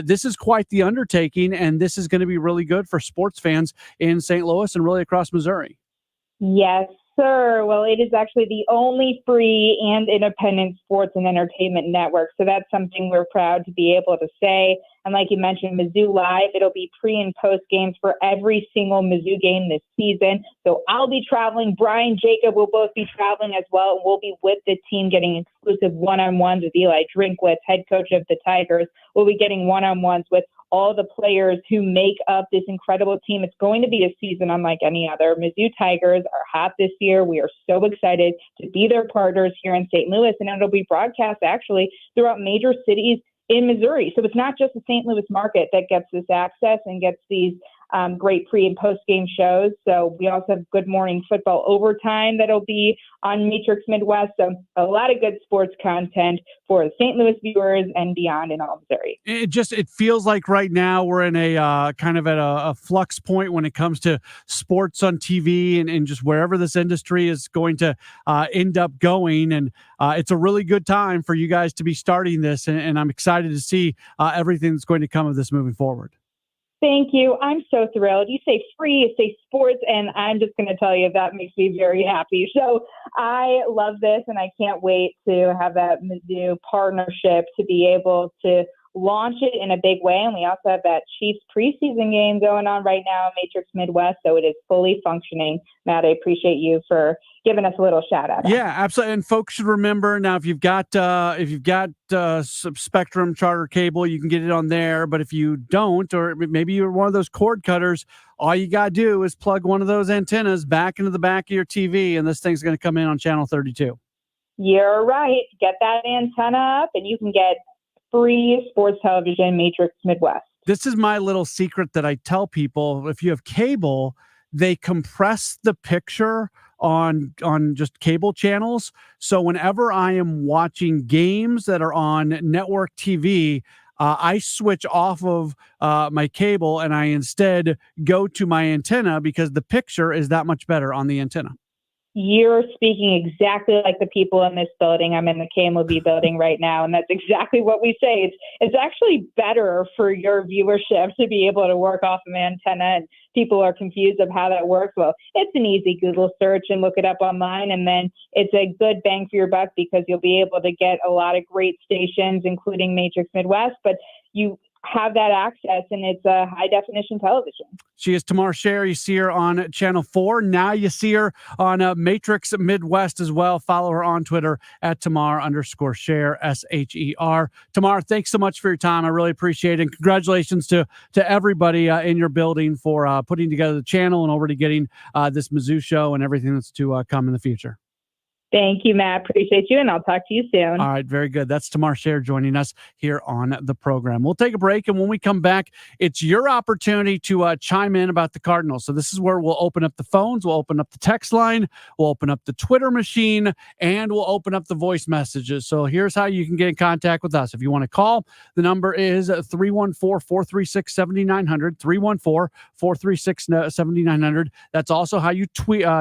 this is quite the undertaking, and this is going to be really good for sports fans in St. Louis and really across Missouri. Yes, sir. Well, it is actually the only free and independent sports and entertainment network, so that's something we're proud to be able to say. And like you mentioned, Mizzou Live, it'll be pre- and post games for every single Mizzou game this season. So I'll be traveling. Brian, Jacob will both be traveling as well. And we'll be with the team getting exclusive one-on-ones with Eli Drinkwitz, head coach of the Tigers. We'll be getting one-on-ones with all the players who make up this incredible team. It's going to be a season unlike any other. Mizzou Tigers are hot this year. We are so excited to be their partners here in St. Louis, and it'll be broadcast actually throughout major cities in Missouri. So it's not just the St. Louis market that gets this access and gets these great pre- and post-game shows. So we also have Good Morning Football Overtime that'll be on Matrix Midwest. So a lot of good sports content for the St. Louis viewers and beyond in all Missouri. It feels like right now we're in a kind of at a flux point when it comes to sports on TV and just wherever this industry is going to end up going. And it's a really good time for you guys to be starting this. And I'm excited to see everything that's going to come of this moving forward. Thank you. I'm so thrilled. You say free, you say sports, and I'm just going to tell you that makes me very happy. So I love this, and I can't wait to have that Mizzou partnership to be able to launch it in a big way. And we also have that Chiefs preseason game going on right now in Matrix Midwest, so it is fully functioning. Matt, I appreciate you for giving us a little shout out. Yeah, absolutely. And folks should remember now, if you've got Spectrum Charter cable, you can get it on there. But if you don't, or maybe you're one of those cord cutters, all you got to do is plug one of those antennas back into the back of your TV, and this thing's going to come in on channel 32. You're right. Get that antenna up, and you can get free sports television, Matrix Midwest. This is my little secret that I tell people. If you have cable, they compress the picture on just cable channels. So whenever I am watching games that are on network TV, I switch off of my cable and I instead go to my antenna because the picture is that much better on the antenna. You're speaking exactly like the people in this building. I'm in the KMOV building right now, and that's exactly what we say. It's actually better for your viewership to be able to work off an antenna, and people are confused of how that works. Well, it's an easy Google search and look it up online, and then it's a good bang for your buck because you'll be able to get a lot of great stations, including Matrix Midwest, but you have that access, and it's a high definition television. She is Tamar Scher. You see her on Channel 4. Now you see her on Matrix Midwest as well. Follow her on Twitter at Tamar_Scher, SHER. Tamar, thanks so much for your time. I really appreciate it. And congratulations to everybody in your building for putting together the channel and already getting this Mizzou show and everything that's to come in the future. Thank you, Matt. Appreciate you, and I'll talk to you soon. All right, very good. That's Tamar Scher joining us here on the program. We'll take a break, and when we come back, it's your opportunity to chime in about the Cardinals. So this is where we'll open up the phones, we'll open up the text line, we'll open up the Twitter machine, and we'll open up the voice messages. So here's how you can get in contact with us. If you want to call, the number is 314-436-7900, 314-436-7900. That's also how you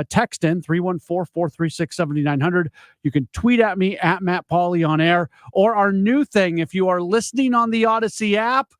text in 314-436-7900. 900. You can tweet at me at Matt Pauley on air, or our new thing, if you are listening on the Odyssey app,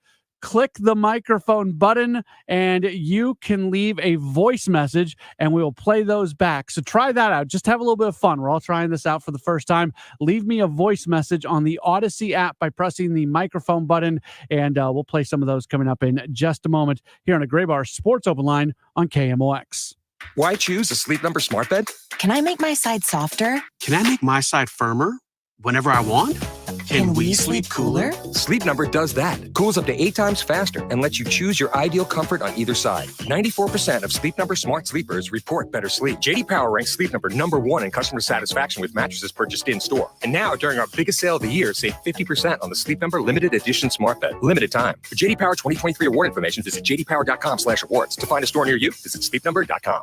click the microphone button and you can leave a voice message and we will play those back. So try that out. Just have a little bit of fun. We're all trying this out for the first time. Leave me a voice message on the Odyssey app by pressing the microphone button, and we'll play some of those coming up in just a moment here on a Gray Bar Sports Open Line on KMOX. Why choose a Sleep Number smart bed? Can I make my side softer? Can I make my side firmer whenever I want? Can we sleep cooler? Sleep Number does that. Cools up to 8 times faster and lets you choose your ideal comfort on either side. 94% of Sleep Number smart sleepers report better sleep. JD Power ranks Sleep Number #1 in customer satisfaction with mattresses purchased in-store. And now, during our biggest sale of the year, save 50% on the Sleep Number limited edition smart bed. Limited time. For JD Power 2023 award information, visit jdpower.com/awards. To find a store near you, visit sleepnumber.com.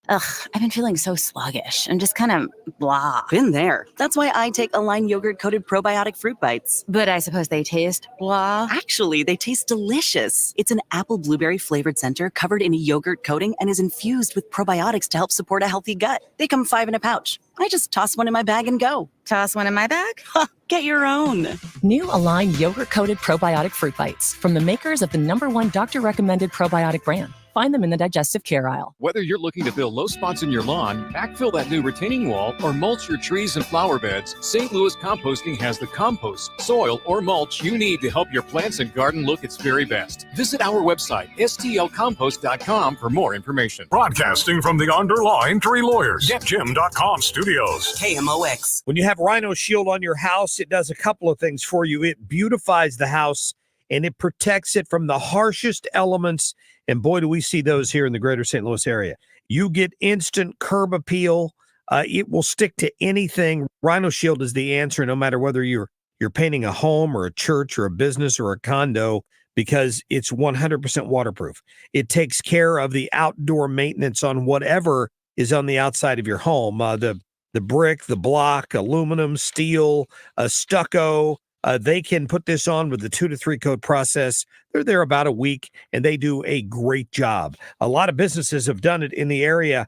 Ugh, I've been feeling so sluggish and just kind of blah. Been there. That's why I take Align yogurt-coated probiotic fruit bites. But I suppose they taste blah. Actually, they taste delicious. It's an apple blueberry flavored center covered in a yogurt coating and is infused with probiotics to help support a healthy gut. They come 5 in a pouch. I just toss one in my bag and go. Toss one in my bag? Get your own. New Align yogurt-coated probiotic fruit bites from the makers of the #1 doctor-recommended probiotic brand. Find them in the digestive care aisle. Whether you're looking to fill low spots in your lawn, backfill that new retaining wall, or mulch your trees and flower beds, St. Louis Composting has the compost, soil, or mulch you need to help your plants and garden look its very best. Visit our website, stlcompost.com, for more information. Broadcasting from the Underline Three Lawyers, GetJim.com studios. KMOX. When you have Rhino Shield on your house, it does a couple of things for you. It beautifies the house and it protects it from the harshest elements. And boy, do we see those here in the greater St. Louis area. You get instant curb appeal. It will stick to anything. Rhino Shield is the answer, no matter whether you're painting a home or a church or a business or a condo, because it's 100% waterproof. It takes care of the outdoor maintenance on whatever is on the outside of your home. The brick, the block, aluminum, steel, stucco. They can put this on with the 2 to 3 coat process. They're there about a week, and they do a great job. A lot of businesses have done it in the area.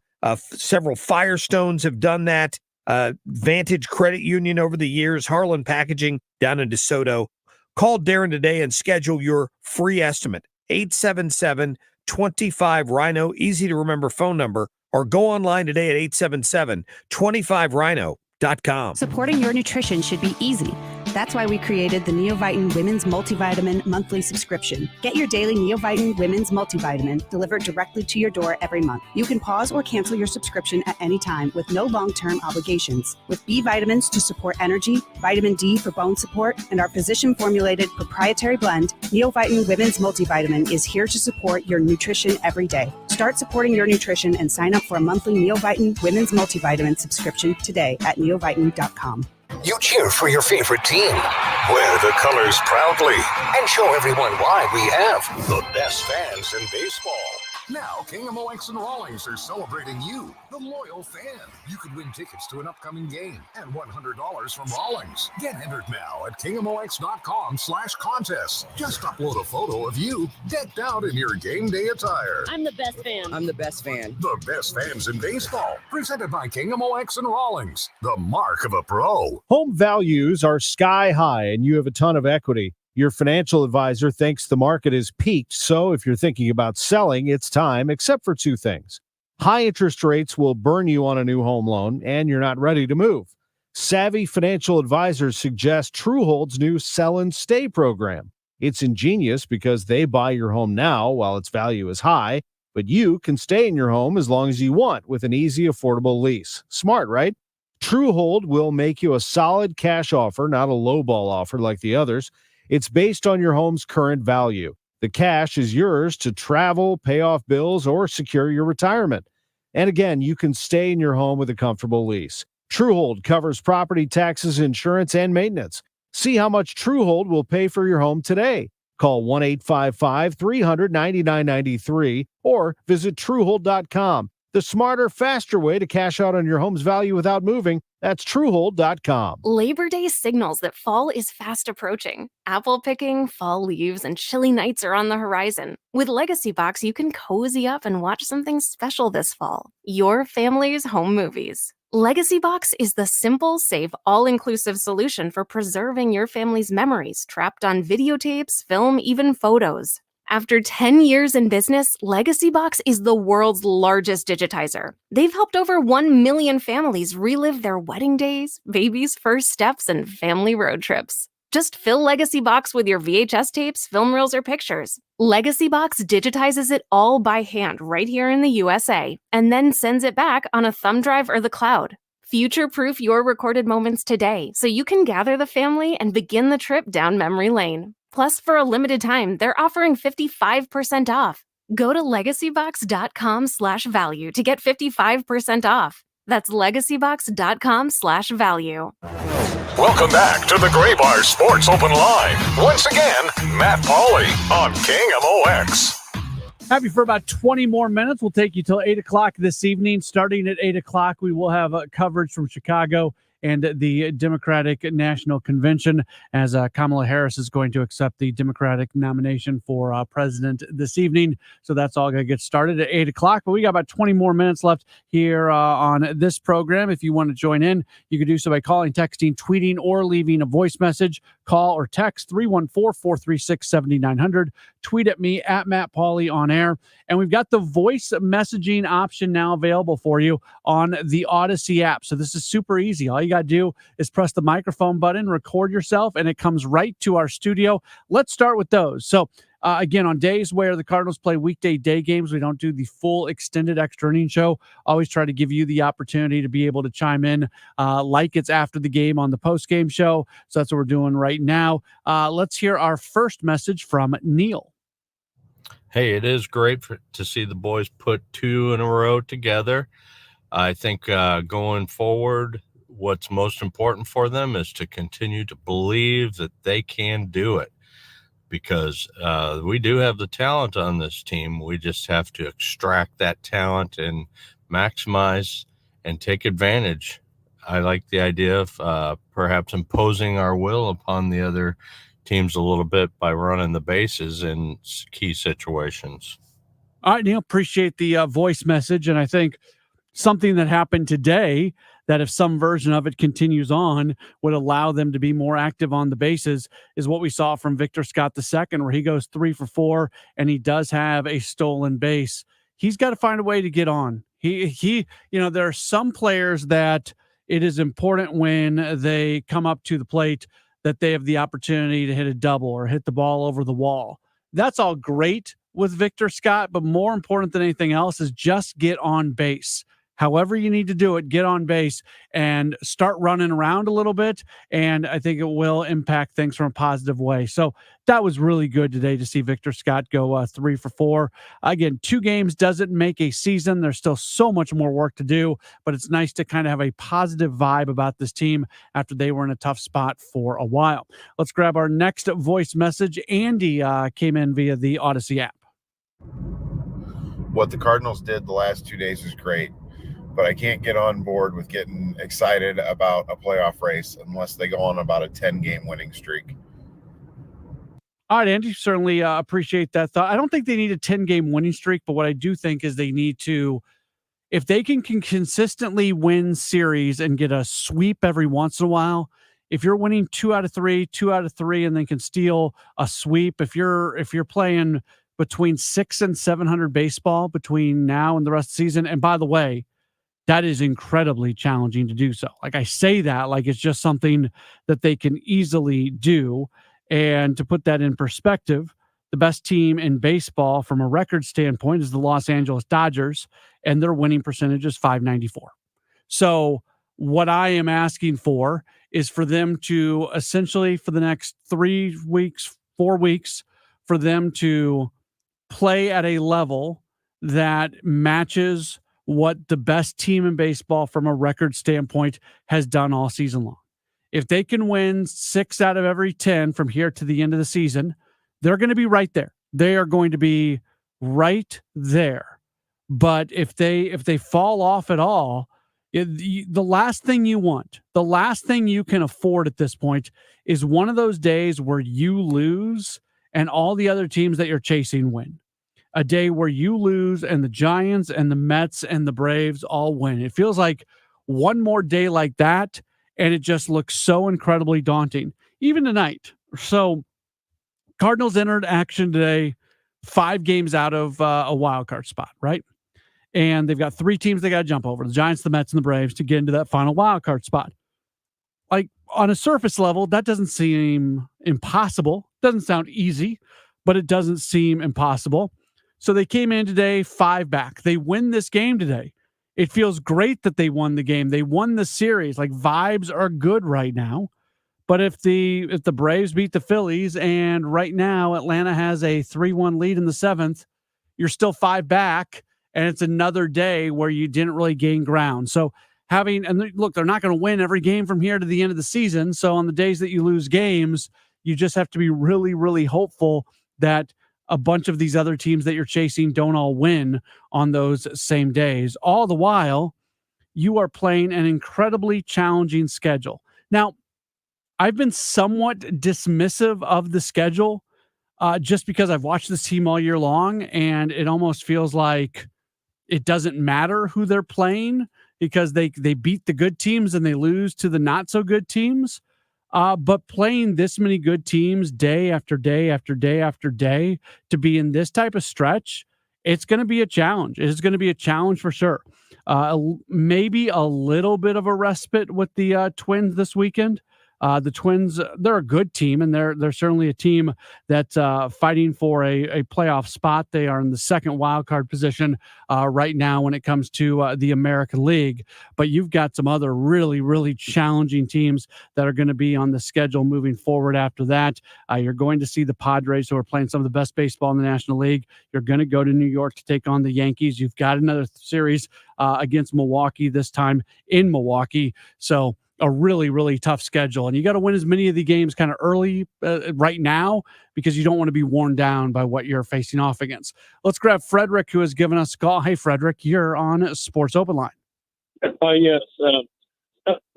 Several Firestones have done that. Vantage Credit Union over the years, Harlan Packaging down in DeSoto. Call Darren today and schedule your free estimate. 877-25-RHINO, easy to remember phone number, or go online today at 877-25-RHINO.com. Supporting your nutrition should be easy. That's why we created the Neovitin Women's Multivitamin monthly subscription. Get your daily Neovitin Women's Multivitamin delivered directly to your door every month. You can pause or cancel your subscription at any time with no long-term obligations. With B vitamins to support energy, vitamin D for bone support, and our physician-formulated proprietary blend, Neovitin Women's Multivitamin is here to support your nutrition every day. Start supporting your nutrition and sign up for a monthly Neovitin Women's Multivitamin subscription today at neovitin.com. You cheer for your favorite team. Wear the colors proudly and show everyone why we have the best fans in baseball. Now, KMOX and Rawlings are celebrating you, the loyal fan. You could win tickets to an upcoming game and $100 from Rawlings. Get entered now at KMOX.com/contest. Just upload a photo of you decked out in your game day attire. I'm the best fan. I'm the best fan. The best fans in baseball. Presented by KMOX and Rawlings. The mark of a pro. Home values are sky high and you have a ton of equity. Your financial advisor thinks the market is peaked, so if you're thinking about selling, it's time, except for 2 things. High interest rates will burn you on a new home loan, and you're not ready to move. Savvy financial advisors suggest Truehold's new Sell and Stay program. It's ingenious because they buy your home now while its value is high, but you can stay in your home as long as you want with an easy, affordable lease. Smart, right? Truehold will make you a solid cash offer, not a lowball offer like the others. It's based on your home's current value. The cash is yours to travel, pay off bills, or secure your retirement. And again, you can stay in your home with a comfortable lease. Truehold covers property taxes, insurance, and maintenance. See how much Truehold will pay for your home today. Call 1-855-300-9993 or visit Truehold.com. The smarter, faster way to cash out on your home's value without moving. That's Truehold.com. Labor Day signals that fall is fast approaching. Apple picking, fall leaves, and chilly nights are on the horizon. With Legacy Box, you can cozy up and watch something special this fall. Your family's home movies. Legacy Box is the simple, safe, all-inclusive solution for preserving your family's memories trapped on videotapes, film, even photos. After 10 years in business, Legacy Box is the world's largest digitizer. They've helped over 1 million families relive their wedding days, babies' first steps, and family road trips. Just fill Legacy Box with your VHS tapes, film reels, or pictures. Legacy Box digitizes it all by hand right here in the USA, and then sends it back on a thumb drive or the cloud. Future-proof your recorded moments today so you can gather the family and begin the trip down memory lane. Plus, for a limited time, they're offering 55% off. Go to legacybox.com/value to get 55% off. That's legacybox.com/value. Welcome back to the Gray Bar Sports Open Line. Once again, Matt Pauley on KMOX. Have you for about 20 more minutes. We'll take you till 8 o'clock this evening. Starting at 8 o'clock, we will have coverage from Chicago and the Democratic National Convention as Kamala Harris is going to accept the Democratic nomination for president this evening. So that's all going to get started at 8 o'clock. But we got about 20 more minutes left here on this program. If you want to join in, you can do so by calling, texting, tweeting, or leaving a voice message. Call or text 314-436-7900. Tweet at me at Matt Pauley on air. And we've got the voice messaging option now available for you on the Odyssey app. So this is super easy. All you got to do is press the microphone button, record yourself, and it comes right to our studio. Let's start with those. So again, on days where the Cardinals play weekday day games, we don't do the full extended extra inning show. Always try to give you the opportunity to be able to chime in like it's after the game on the post-game show. So that's what we're doing right now. Let's hear our first message from Neil. Hey, it is great to see the boys put two in a row together. I think going forward, what's most important for them is to continue to believe that they can do it, because we do have the talent on this team. We just have to extract that talent and maximize and take advantage. I like the idea of perhaps imposing our will upon the other teams a little bit by running the bases in key situations. All right, Neil, appreciate the voice message. And I think something that happened today that if some version of it continues on would allow them to be more active on the bases is what we saw from Victor Scott II, where he goes 3 for 4 and he does have a stolen base. He's got to find a way to get on. He, there are some players that it is important when they come up to the plate that they have the opportunity to hit a double or hit the ball over the wall. That's all great with Victor Scott, but more important than anything else is just get on base. However you need to do it, get on base and start running around a little bit, and I think it will impact things from a positive way. So that was really good today to see Victor Scott go 3 for 4. Again, 2 games doesn't make a season. There's still so much more work to do, but it's nice to kind of have a positive vibe about this team after they were in a tough spot for a while. Let's grab our next voice message. Andy came in via the Odyssey app. What the Cardinals did the last 2 days is great, but I can't get on board with getting excited about a playoff race unless they go on about a 10-game winning streak. All right, Andy, certainly appreciate that thought. I don't think they need a 10-game winning streak, but what I do think is they need to, if they can consistently win series and get a sweep every once in a while, if you're winning 2 out of 3, and then can steal a sweep, if you're playing between 600 and 700 baseball between now and the rest of the season, and by the way, that is incredibly challenging to do so. Like I say that like it's just something that they can easily do. And to put that in perspective, the best team in baseball from a record standpoint is the Los Angeles Dodgers, and their winning percentage is .594. So what I am asking for is for them to essentially for the next 3 weeks, 4 weeks, for them to play at a level that matches what the best team in baseball from a record standpoint has done all season long. If they can win 6 out of every 10 from here to the end of the season, they're going to be right there. They are going to be right there. But if they fall off at all, the last thing you want, the last thing you can afford at this point is one of those days where you lose and all the other teams that you're chasing win. A day where you lose and the Giants and the Mets and the Braves all win. It feels like one more day like that, and it just looks so incredibly daunting. Even tonight. So Cardinals entered action today, 5 games out of a wild card spot, right? And they've got 3 teams they got to jump over, the Giants, the Mets, and the Braves, to get into that final wild card spot. Like, on a surface level, that doesn't seem impossible. Doesn't sound easy, but it doesn't seem impossible. So they came in today 5 back. They win this game today. It feels great that they won the game. They won the series. Like, vibes are good right now. But if the Braves beat the Phillies, and right now Atlanta has a 3-1 lead in the 7th, you're still 5 back, and it's another day where you didn't really gain ground. So look, they're not going to win every game from here to the end of the season. So on the days that you lose games, you just have to be really, really hopeful that a bunch of these other teams that you're chasing don't all win on those same days. All the while, you are playing an incredibly challenging schedule. Now, I've been somewhat dismissive of the schedule just because I've watched this team all year long, and it almost feels like it doesn't matter who they're playing because they beat the good teams and they lose to the not so good teams. But playing this many good teams day after day after day after day to be in this type of stretch, it's going to be a challenge. It's going to be a challenge for sure. Maybe a little bit of a respite with the Twins this weekend. The Twins, they're a good team, and they're certainly a team that's fighting for a playoff spot. They are in the second wild card position right now when it comes to the American League. But you've got some other really, really challenging teams that are going to be on the schedule moving forward after that. You're going to see the Padres, who are playing some of the best baseball in the National League. You're going to go to New York to take on the Yankees. You've got another series against Milwaukee, this time in Milwaukee. So a really, really tough schedule. And you got to win as many of the games kind of early right now because you don't want to be worn down by what you're facing off against. Let's grab Frederick, who has given us a call. Hey, Frederick, you're on Sports Open Line. Yes.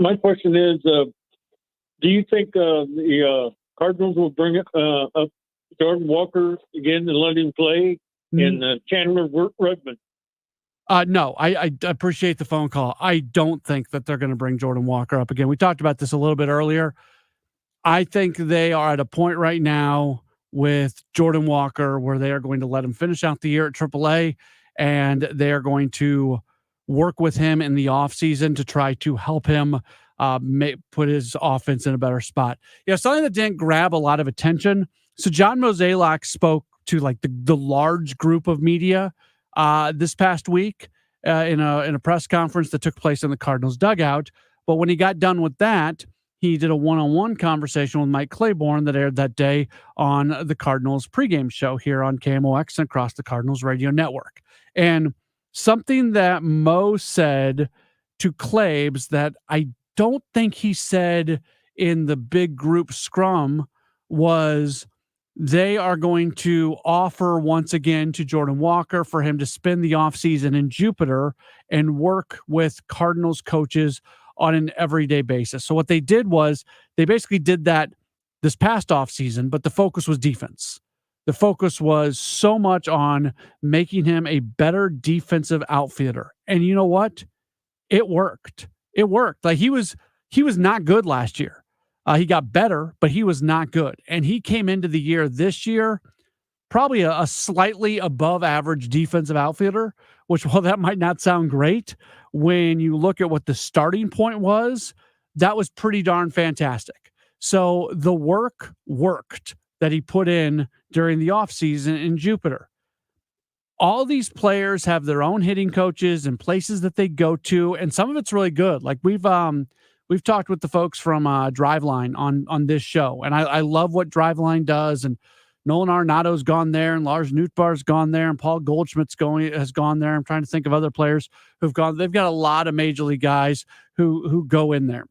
My question is, do you think the Cardinals will bring up Jordan Walker again and let him play in Chandler Rugman? No, I appreciate the phone call. I don't think that they're going to bring Jordan Walker up again. We talked about this a little bit earlier. I think they are at a point right now with Jordan Walker where they are going to let him finish out the year at AAA, and they are going to work with him in the offseason to try to help him put his offense in a better spot. Something that didn't grab a lot of attention. So John Mozeliak spoke to like the large group of media this past week in a press conference that took place in the Cardinals dugout. But when he got done with that, he did a one-on-one conversation with Mike Claiborne that aired that day on the Cardinals pregame show here on KMOX and across the Cardinals radio network. And something that Mo said to Claibs that I don't think he said in the big group scrum was they are going to offer once again to Jordan Walker for him to spend the offseason in Jupiter and work with Cardinals coaches on an everyday basis. So what they did was they basically did that this past offseason, but the focus was defense. The focus was so much on making him a better defensive outfielder. And you know what? It worked. It worked. Like he was not good last year. He got better, but he was not good. And he came into the year this year probably a slightly above average defensive outfielder, which, while that might not sound great, when you look at what the starting point was, that was pretty darn fantastic. So the work worked that he put in during the offseason in Jupiter. All these players have their own hitting coaches and places that they go to, and some of it's really good. Like we've talked with the folks from Driveline on this show, and I love what Driveline does. And Nolan Arenado's gone there, and Lars Nootbaar's gone there, and Paul Goldschmidt's has gone there. I'm trying to think of other players who've gone. They've got a lot of major league guys who go in there,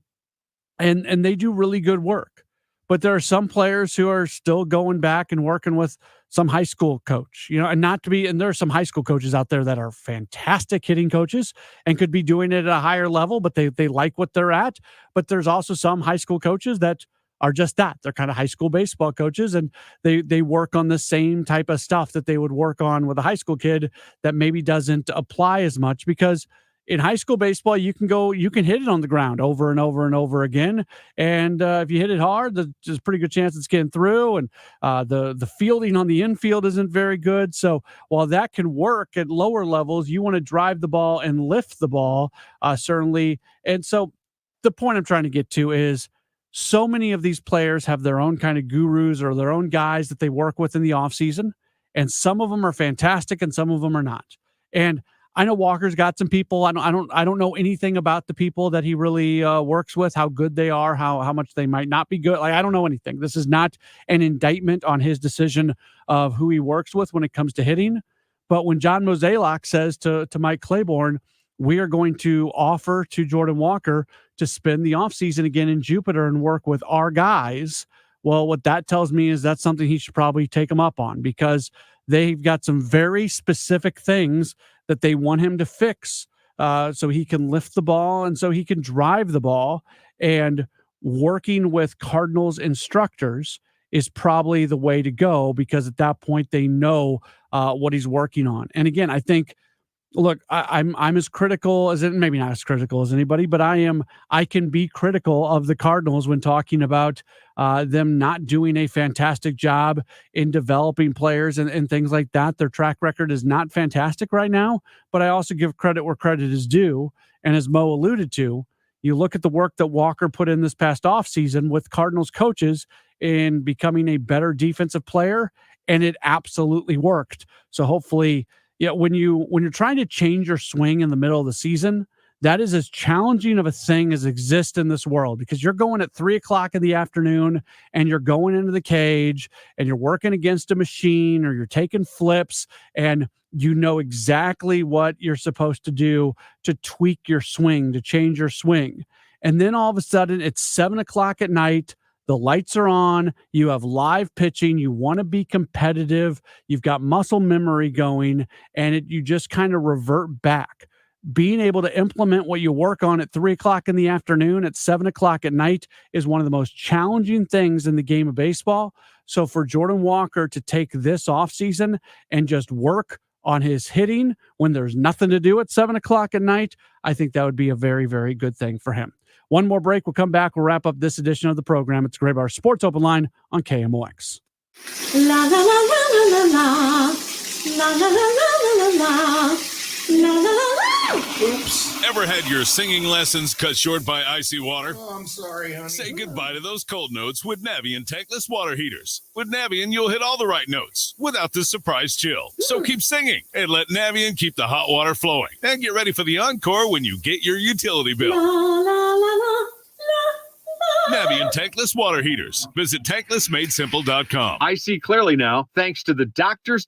and they do really good work. But there are some players who are still going back and working with some high school coach, and there are some high school coaches out there that are fantastic hitting coaches and could be doing it at a higher level, but they like what they're at. But there's also some high school coaches that are just that. They're kind of high school baseball coaches, and they work on the same type of stuff that they would work on with a high school kid that maybe doesn't apply as much because in high school baseball, you can hit it on the ground over and over and over again. And if you hit it hard, there's a pretty good chance it's getting through. And the fielding on the infield isn't very good. So while that can work at lower levels, you want to drive the ball and lift the ball, certainly. And so the point I'm trying to get to is so many of these players have their own kind of gurus or their own guys that they work with in the offseason. And some of them are fantastic and some of them are not. And I know Walker's got some people. I don't know anything about the people that he really works with, how good they are, how much they might not be good. Like, I don't know anything. This is not an indictment on his decision of who he works with when it comes to hitting. But when John Mozeliak says to Mike Claiborne, we are going to offer to Jordan Walker to spend the offseason again in Jupiter and work with our guys, well, what that tells me is that's something he should probably take him up on, because they've got some very specific things that they want him to fix so he can lift the ball and so he can drive the ball. And working with Cardinals instructors is probably the way to go, because at that point they know what he's working on. And again, I think, look, I'm as critical as maybe not as critical as anybody, but I can be critical of the Cardinals when talking about them not doing a fantastic job in developing players and things like that. Their track record is not fantastic right now, but I also give credit where credit is due. And as Mo alluded to, you look at the work that Walker put in this past offseason with Cardinals coaches in becoming a better defensive player, and it absolutely worked. So hopefully, when you're trying to change your swing in the middle of the season, that is as challenging of a thing as exists in this world, because you're going at 3:00 in the afternoon and you're going into the cage and you're working against a machine or you're taking flips, and you know exactly what you're supposed to do to tweak your swing, to change your swing. And then all of a sudden it's 7:00 at night. The lights are on. You have live pitching. You want to be competitive. You've got muscle memory going, and you just kind of revert back. Being able to implement what you work on at 3:00 in the afternoon at 7:00 at night is one of the most challenging things in the game of baseball. So for Jordan Walker to take this offseason and just work on his hitting when there's nothing to do at 7:00 at night, I think that would be a very, very good thing for him. One more break. We'll come back. We'll wrap up this edition of the program. It's Gray Bar Sports Open Line on KMOX. La la la la la la la la la la la la. La, la, la, la. Oops. Ever had your singing lessons cut short by icy water? Oh, I'm sorry, honey. Say goodbye to those cold notes with Navien tankless water heaters. With Navien, you'll hit all the right notes without the surprise chill. So keep singing and let Navien keep the hot water flowing. And get ready for the encore when you get your utility bill. La, la, la, la. Navien tankless water heaters. Visit tanklessmadesimple.com. I see clearly now, thanks to the doctors,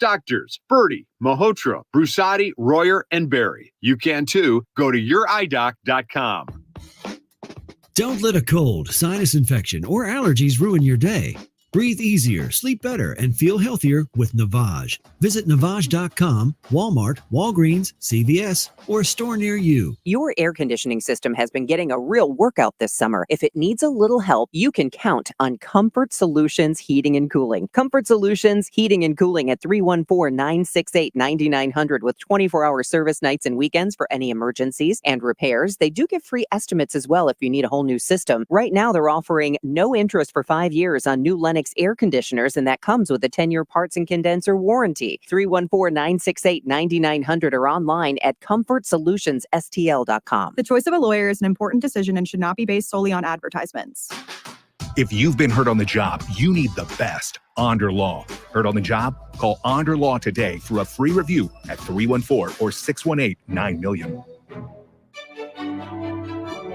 Birdie, Malhotra, Brusati, Royer, and Barry. You can too. Go to youridoc.com. Don't let a cold, sinus infection, or allergies ruin your day. Breathe easier, sleep better, and feel healthier with Navage. Visit Navage.com, Walmart, Walgreens, CVS, or a store near you. Your air conditioning system has been getting a real workout this summer. If it needs a little help, you can count on Comfort Solutions Heating and Cooling. Comfort Solutions Heating and Cooling at 314-968-9900 with 24-hour service nights and weekends for any emergencies and repairs. They do give free estimates as well if you need a whole new system. Right now, they're offering no interest for 5 years on new Lennox air conditioners, and that comes with a 10-year parts and condenser warranty. 314-968-9900 or online at comfortsolutionsstl.com. The choice of a lawyer is an important decision and should not be based solely on advertisements. If you've been hurt on the job, you need the best. Onder Law. Hurt on the job? Call Onder Law today for a free review at 314 or 618-90000.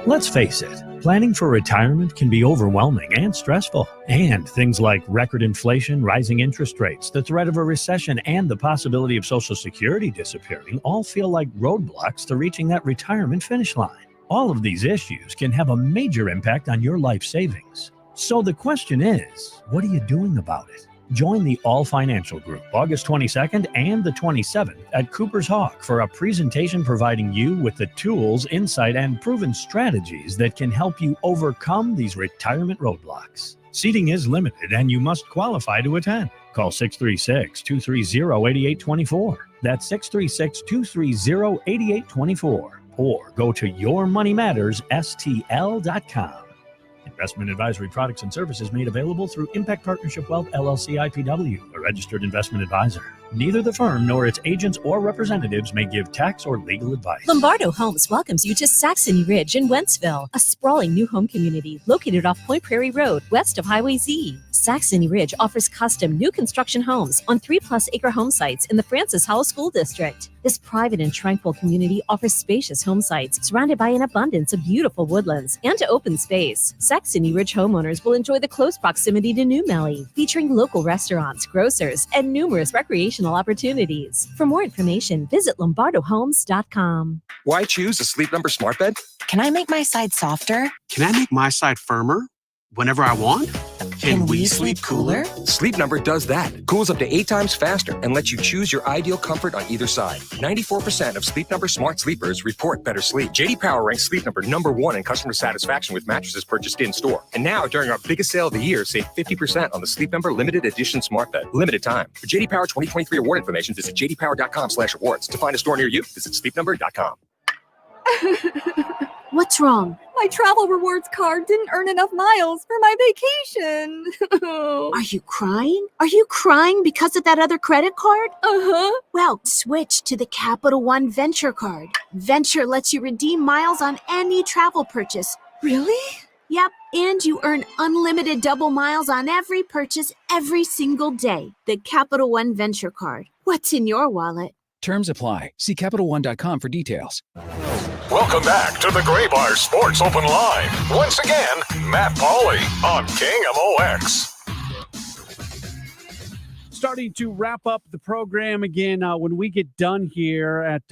Let's face it, planning for retirement can be overwhelming and stressful. And things like record inflation, rising interest rates, the threat of a recession, and the possibility of Social Security disappearing all feel like roadblocks to reaching that retirement finish line. All of these issues can have a major impact on your life savings. So the question is, what are you doing about it? Join the All Financial Group August 22nd and the 27th at Cooper's Hawk for a presentation providing you with the tools, insight, and proven strategies that can help you overcome these retirement roadblocks. Seating is limited and you must qualify to attend. Call 636-230-8824. That's 636-230-8824. or go to yourmoneymattersstl.com. Investment advisory products and services made available through Impact Partnership Wealth LLC IPW, a registered investment advisor. Neither the firm nor its agents or representatives may give tax or legal advice. Lombardo Homes welcomes you to Saxony Ridge in Wentzville, a sprawling new home community located off Point Prairie Road, west of Highway Z. Saxony Ridge offers custom new construction homes on 3+ acre home sites in the Francis Howell School District. This private and tranquil community offers spacious home sites surrounded by an abundance of beautiful woodlands and open space. Saxony Ridge homeowners will enjoy the close proximity to New Melly, featuring local restaurants, grocers, and numerous recreational opportunities. For more information, visit lombardohomes.com. Why choose a Sleep Number smart bed? Can I make my side softer? Can I make my side firmer whenever I want? Can we sleep cooler? Sleep Number does that. Cools up to 8 times faster and lets you choose your ideal comfort on either side. 94% of Sleep Number smart sleepers report better sleep. JD Power ranks Sleep Number #1 in customer satisfaction with mattresses purchased in-store. And now, during our biggest sale of the year, save 50% on the Sleep Number Limited Edition smart bed. Limited time. For JD Power 2023 award information, visit jdpower.com/awards. To find a store near you, visit sleepnumber.com. What's wrong? My travel rewards card didn't earn enough miles for my vacation. Are you crying? Are you crying because of that other credit card? Uh-huh. Well, switch to the Capital One Venture card. Venture lets you redeem miles on any travel purchase. Really? Yep, and you earn unlimited double miles on every purchase every single day. The Capital One Venture card. What's in your wallet? Terms apply. See CapitalOne.com for details. Welcome back to the Gray Bar Sports Open Line. Once again, Matt Pauley on KMOX. Starting to wrap up the program again when we get done here at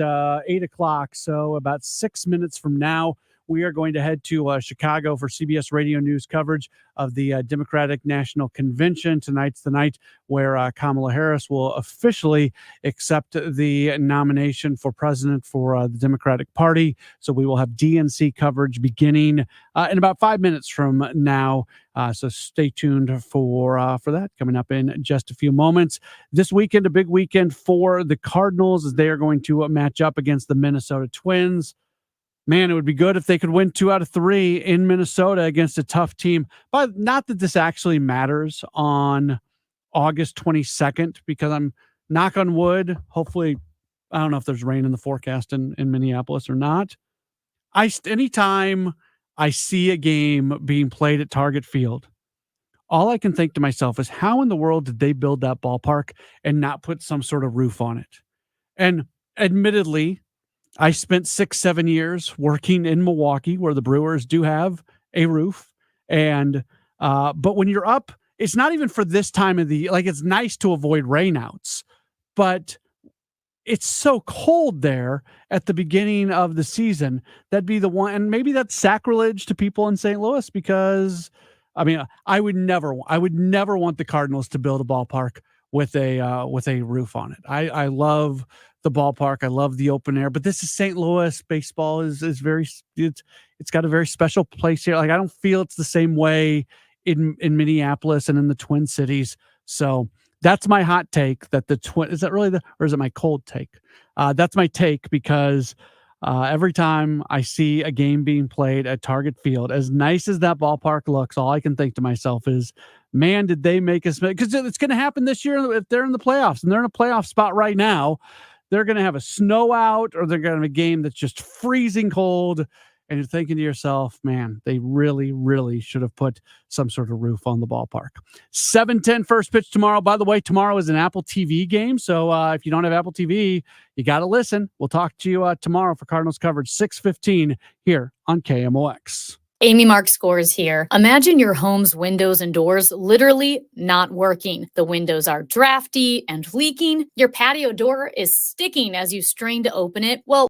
8 o'clock. So about 6 minutes from now, we are going to head to Chicago for CBS Radio News coverage of the Democratic National Convention. Tonight's the night where Kamala Harris will officially accept the nomination for president for the Democratic Party. So we will have DNC coverage beginning in about 5 minutes from now. So stay tuned for that coming up in just a few moments. This weekend, a big weekend for the Cardinals as they are going to match up against the Minnesota Twins. Man, it would be good if they could win 2 out of 3 in Minnesota against a tough team. But not that this actually matters on August 22nd, because I'm knock on wood. Hopefully, I don't know if there's rain in the forecast in Minneapolis or not. Anytime I see a game being played at Target Field, all I can think to myself is, how in the world did they build that ballpark and not put some sort of roof on it? And admittedly, I spent 6-7 years working in Milwaukee, where the Brewers do have a roof. And but when you're up, it's not even for this time of the, like, it's nice to avoid rainouts, but it's so cold there at the beginning of the season. That'd be the one. And maybe that's sacrilege to people in St. Louis, because I mean, I would never want the Cardinals to build a ballpark with a roof on it. I love the ballpark. I love the open air, but this is St. Louis. Baseball is very, it's got a very special place here. Like, I don't feel it's the same way in Minneapolis and in the Twin Cities. So that's my hot take, that the is that really or is it my cold take? That's my take, because every time I see a game being played at Target Field, as nice as that ballpark looks, all I can think to myself is, man, did they make us? Because it's going to happen this year if they're in the playoffs, and they're in a playoff spot right now. They're going to have a snow out, or they're going to have a game that's just freezing cold. And you're thinking to yourself, man, they really, really should have put some sort of roof on the ballpark. 7:10 first pitch tomorrow. By the way, tomorrow is an Apple TV game. So if you don't have Apple TV, you got to listen. We'll talk to you tomorrow for Cardinals coverage, 6:15 here on KMOX. Amy Mark Scores here. Imagine your home's windows and doors literally not working. The windows are drafty and leaking. Your patio door is sticking as you strain to open it. Well,